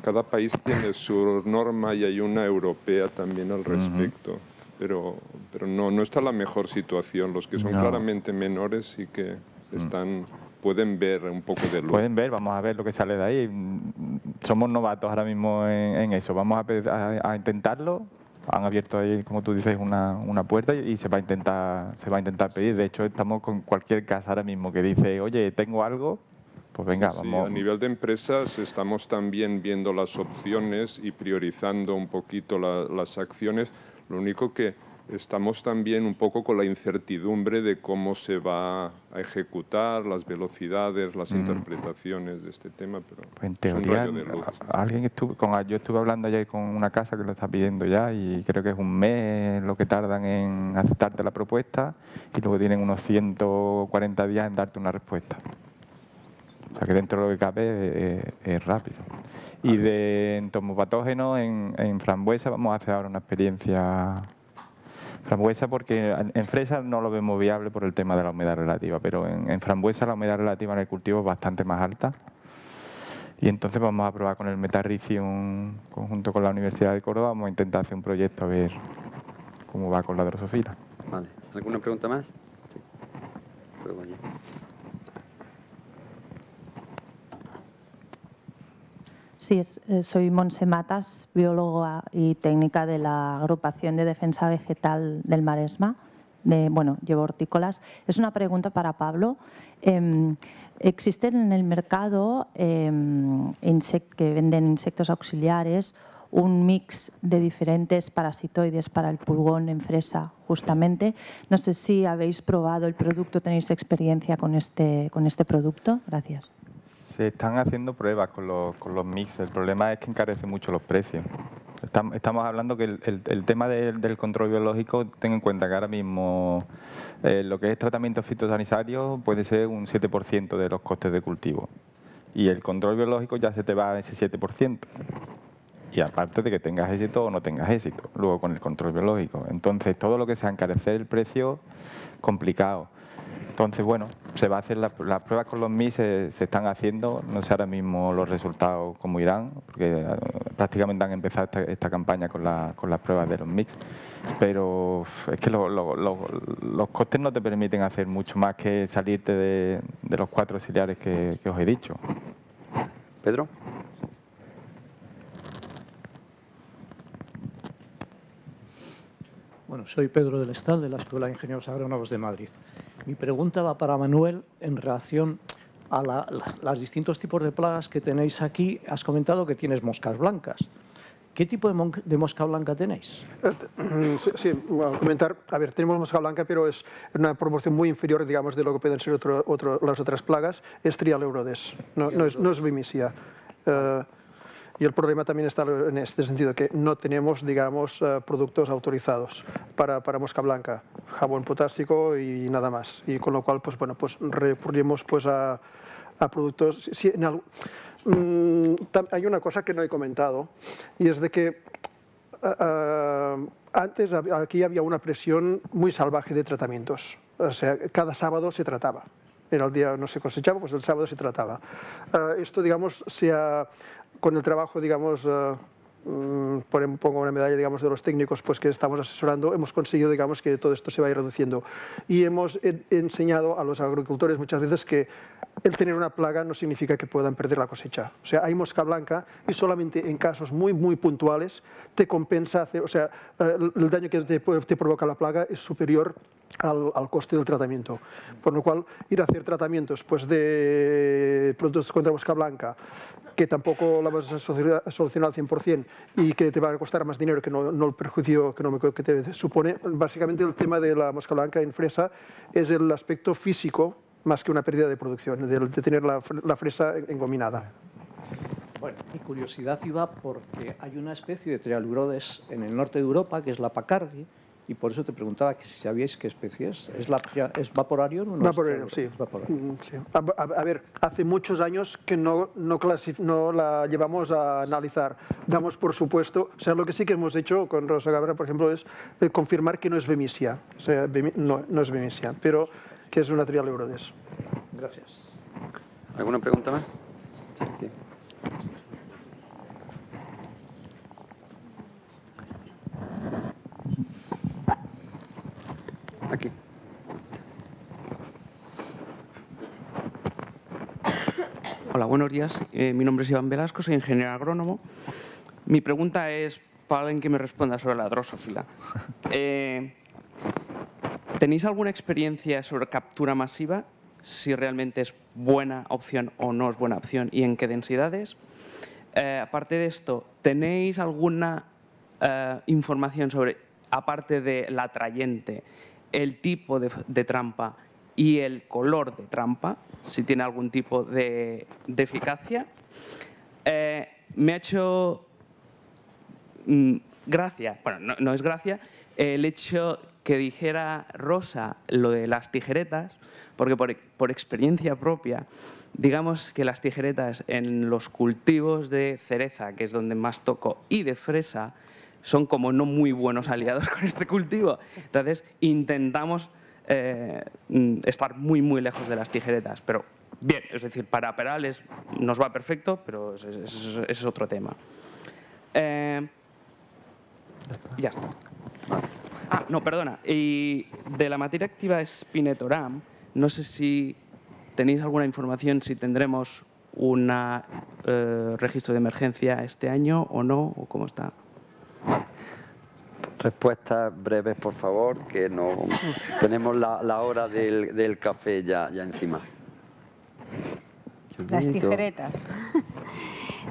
Cada país tiene su norma y hay una europea también al respecto. Pero no está la mejor situación. Los que son claramente menores sí que pueden ver un poco de luz. Pueden ver, vamos a ver lo que sale de ahí. Somos novatos ahora mismo en eso. Vamos a intentarlo. Han abierto ahí, como tú dices, una puerta y se va a intentar pedir. De hecho, estamos con cualquier casa ahora mismo que dice, oye, tengo algo, pues venga, sí, vamos. A nivel de empresas estamos también viendo las opciones y priorizando un poquito las acciones. Lo único que estamos también un poco con la incertidumbre de cómo se va a ejecutar, las velocidades, las interpretaciones de este tema, pero pues en teoría, yo estuve hablando ayer con una casa que lo está pidiendo ya y creo que es un mes lo que tardan en aceptarte la propuesta y luego tienen unos 140 días en darte una respuesta. O sea que dentro de lo que cabe es rápido. Y de entomopatógenos en frambuesa vamos a hacer ahora una experiencia frambuesa, porque en fresa no lo vemos viable por el tema de la humedad relativa, pero en frambuesa la humedad relativa en el cultivo es bastante más alta. Y entonces vamos a probar con el Metarricium conjunto con la Universidad de Córdoba, vamos a intentar hacer un proyecto a ver cómo va con la drosofila. Vale. ¿Alguna pregunta más? Sí. Luego allí. Sí, soy Montse Matas, bióloga y técnica de la Agrupación de Defensa Vegetal del Maresma. Llevo hortícolas. Es una pregunta para Pablo. ¿Existen en el mercado que venden insectos auxiliares un mix de diferentes parasitoides para el pulgón en fresa, justamente? No sé si habéis probado el producto, tenéis experiencia con este producto. Gracias. Se están haciendo pruebas con los mix. El problema es que encarece mucho los precios. Estamos hablando que el tema del control biológico, ten en cuenta que ahora mismo lo que es tratamiento fitosanitario puede ser un 7% de los costes de cultivo. Y el control biológico ya se te va a ese 7%. Y aparte de que tengas éxito o no tengas éxito, luego con el control biológico. Entonces, todo lo que sea encarecer el precio, complicado. Entonces, bueno, se va a hacer las pruebas con los MIS, se están haciendo, no sé ahora mismo los resultados cómo irán, porque prácticamente han empezado esta campaña con las pruebas de los MIX, pero es que los costes no te permiten hacer mucho más que salirte de los 4 auxiliares que os he dicho. Pedro. Bueno, soy Pedro del Estal, de la Escuela de Ingenieros Agrónomos de Madrid. Mi pregunta va para Manuel en relación a los distintos tipos de plagas que tenéis aquí. Has comentado que tienes moscas blancas. ¿Qué tipo de mosca blanca tenéis? Sí, voy a comentar. A ver, tenemos mosca blanca, pero es una proporción muy inferior, digamos, de lo que pueden ser las otras plagas. Es Trialeurodes, no es Vimisia. Y el problema también está en este sentido, que no tenemos, digamos, productos autorizados para mosca blanca, jabón potásico y nada más. Y con lo cual, pues bueno, pues recurrimos pues a productos. Sí, hay una cosa que no he comentado, y es de que antes aquí había una presión muy salvaje de tratamientos. O sea, cada sábado se trataba. Era el día no se cosechaba, pues el sábado se trataba. Esto, digamos, con el trabajo, digamos, pongo una medalla, digamos, de los técnicos pues, que estamos asesorando, hemos conseguido, digamos, que todo esto se vaya reduciendo. Y hemos enseñado a los agricultores muchas veces que el tener una plaga no significa que puedan perder la cosecha. O sea, hay mosca blanca y solamente en casos muy, muy puntuales te compensa o sea, el daño que te provoca la plaga es superior al coste del tratamiento. Por lo cual, ir a hacer tratamientos pues, de productos contra mosca blanca, que tampoco la vas a solucionar al 100% y que te va a costar más dinero que no el perjuicio que te supone. Básicamente el tema de la mosca blanca en fresa es el aspecto físico más que una pérdida de producción, de tener la fresa engominada. Bueno, mi curiosidad iba porque hay una especie de Trialeurodes en el norte de Europa, que es la Pacardi, y por eso te preguntaba que si sabíais qué especie es. ¿Es Vaporarium o no? Vaporarium, sí. Sí. A ver, hace muchos años que no la llevamos a analizar. Damos por supuesto, o sea, lo que sí que hemos hecho con Rosa Gabra, por ejemplo, es confirmar que no es Vimisia. O sea, no es Vimisia, pero que es una Trialeurodes. Gracias. ¿Alguna pregunta más? Sí. Aquí. Hola, buenos días. Mi nombre es Iván Velasco, soy ingeniero agrónomo. Mi pregunta es para alguien que me responda sobre la drosófila. ¿Tenéis alguna experiencia sobre captura masiva? Si realmente es buena opción o no es buena opción y en qué densidades. Aparte de esto, ¿tenéis alguna información sobre, aparte de la atrayente, el tipo de trampa y el color de trampa, si tiene algún tipo de eficacia? Me ha hecho gracia, bueno, no es gracia, el hecho que dijera Rosa lo de las tijeretas, porque por experiencia propia, digamos que las tijeretas en los cultivos de cereza, que es donde más toco, y de fresa, son como no muy buenos aliados con este cultivo. Entonces, intentamos estar muy, muy lejos de las tijeretas. Pero bien, es decir, para perales nos va perfecto, pero ese es otro tema. Ya está. Ah, no, perdona. Y de la materia activa Spinetoram, no sé si tenéis alguna información, si tendremos un registro de emergencia este año o no, o cómo está. Respuestas breves, por favor, que no tenemos la hora del café ya encima. Las tijeretas.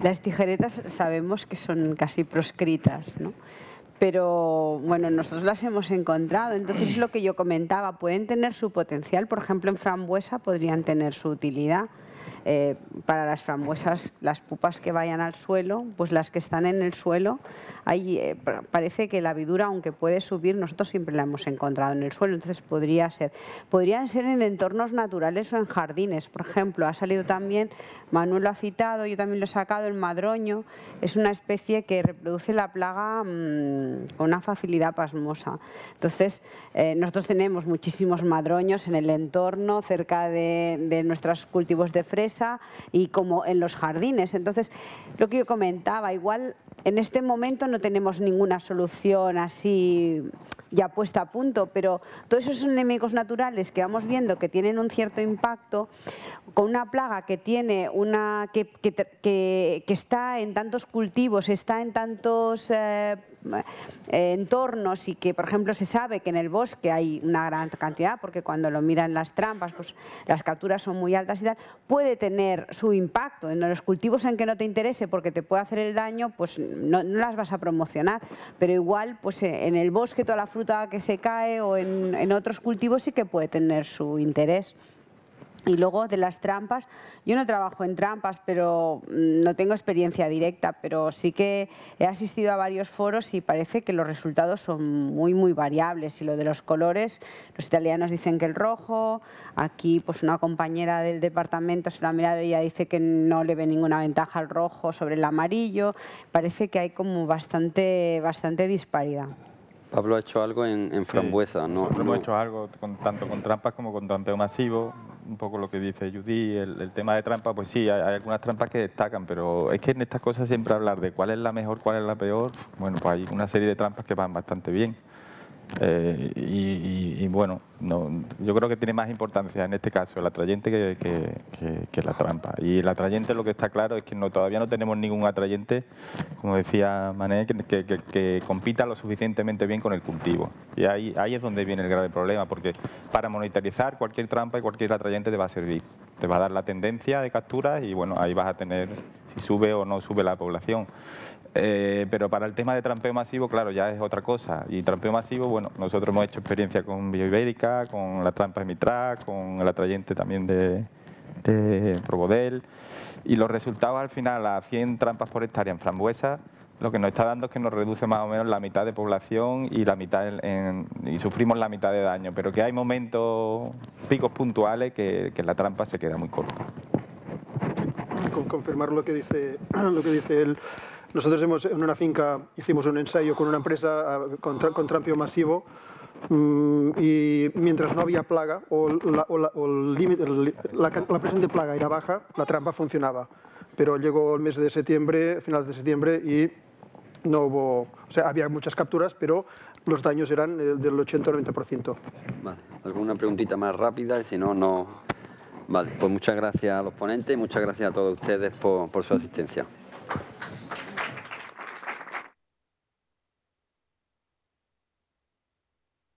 Las tijeretas sabemos que son casi proscritas, ¿no? Pero bueno, nosotros las hemos encontrado, entonces es lo que yo comentaba, pueden tener su potencial, por ejemplo en frambuesa podrían tener su utilidad. Para las frambuesas, las pupas que vayan al suelo, pues las que están en el suelo, ahí parece que la avidura, aunque puede subir, nosotros siempre la hemos encontrado en el suelo, entonces podrían ser en entornos naturales o en jardines. Por ejemplo, ha salido también, Manuel lo ha citado, yo también lo he sacado, el madroño, es una especie que reproduce la plaga con una facilidad pasmosa. Entonces, nosotros tenemos muchísimos madroños en el entorno, cerca de nuestros cultivos de fresa, y como en los jardines. Entonces, lo que yo comentaba, igual en este momento no tenemos ninguna solución así ya puesta a punto, pero todos esos enemigos naturales que vamos viendo que tienen un cierto impacto, con una plaga que tiene que está en tantos cultivos, está en tantos entornos, y que, por ejemplo, se sabe que en el bosque hay una gran cantidad, porque cuando lo miran las trampas, pues las capturas son muy altas y tal, puede tener su impacto. En los cultivos en que no te interese porque te puede hacer el daño, pues no las vas a promocionar, pero igual pues en el bosque toda la fruta que se cae, o en otros cultivos sí que puede tener su interés. Y luego de las trampas, yo no trabajo en trampas, pero no tengo experiencia directa, pero sí que he asistido a varios foros y parece que los resultados son muy, muy variables. Y lo de los colores, los italianos dicen que el rojo, aquí pues una compañera del departamento se lo ha mirado y ella dice que no le ve ninguna ventaja al rojo sobre el amarillo. Parece que hay como bastante disparidad. Pablo ha hecho algo en frambuesa, ¿no? Nosotros hemos hecho algo tanto con trampas como con trampeo masivo, un poco lo que dice Judy, el tema de trampas, pues sí, hay algunas trampas que destacan, pero es que en estas cosas siempre hablar de cuál es la mejor, cuál es la peor, bueno, pues hay una serie de trampas que van bastante bien. Y bueno, yo creo que tiene más importancia en este caso el atrayente que la trampa. Y el atrayente, lo que está claro es que todavía no tenemos ningún atrayente, como decía Mané, que compita lo suficientemente bien con el cultivo. Y ahí es donde viene el grave problema, porque para monitorizar cualquier trampa y cualquier atrayente te va a servir. Te va a dar la tendencia de capturas y bueno, ahí vas a tener si sube o no sube la población. Pero para el tema de trampeo masivo, claro, ya es otra cosa. Y trampeo masivo, bueno, nosotros hemos hecho experiencia con Bioibérica, con la trampa de Mitras, con el atrayente también de Probodel. Y los resultados al final, a 100 trampas por hectárea en frambuesa, lo que nos está dando es que nos reduce más o menos la mitad de población y la mitad y sufrimos la mitad de daño. Pero que hay momentos, picos puntuales, que la trampa se queda muy corta. Confirmar lo que dice él. Nosotros en una finca hicimos un ensayo con una empresa con trampeo masivo, y mientras no había plaga o la presión de plaga era baja, la trampa funcionaba. Pero llegó el mes de septiembre, finales de septiembre, y no hubo, o sea, había muchas capturas, pero los daños eran del 80 o 90%. Vale. ¿Alguna preguntita más rápida? Si no, no. Vale, pues muchas gracias a los ponentes y muchas gracias a todos ustedes por su asistencia.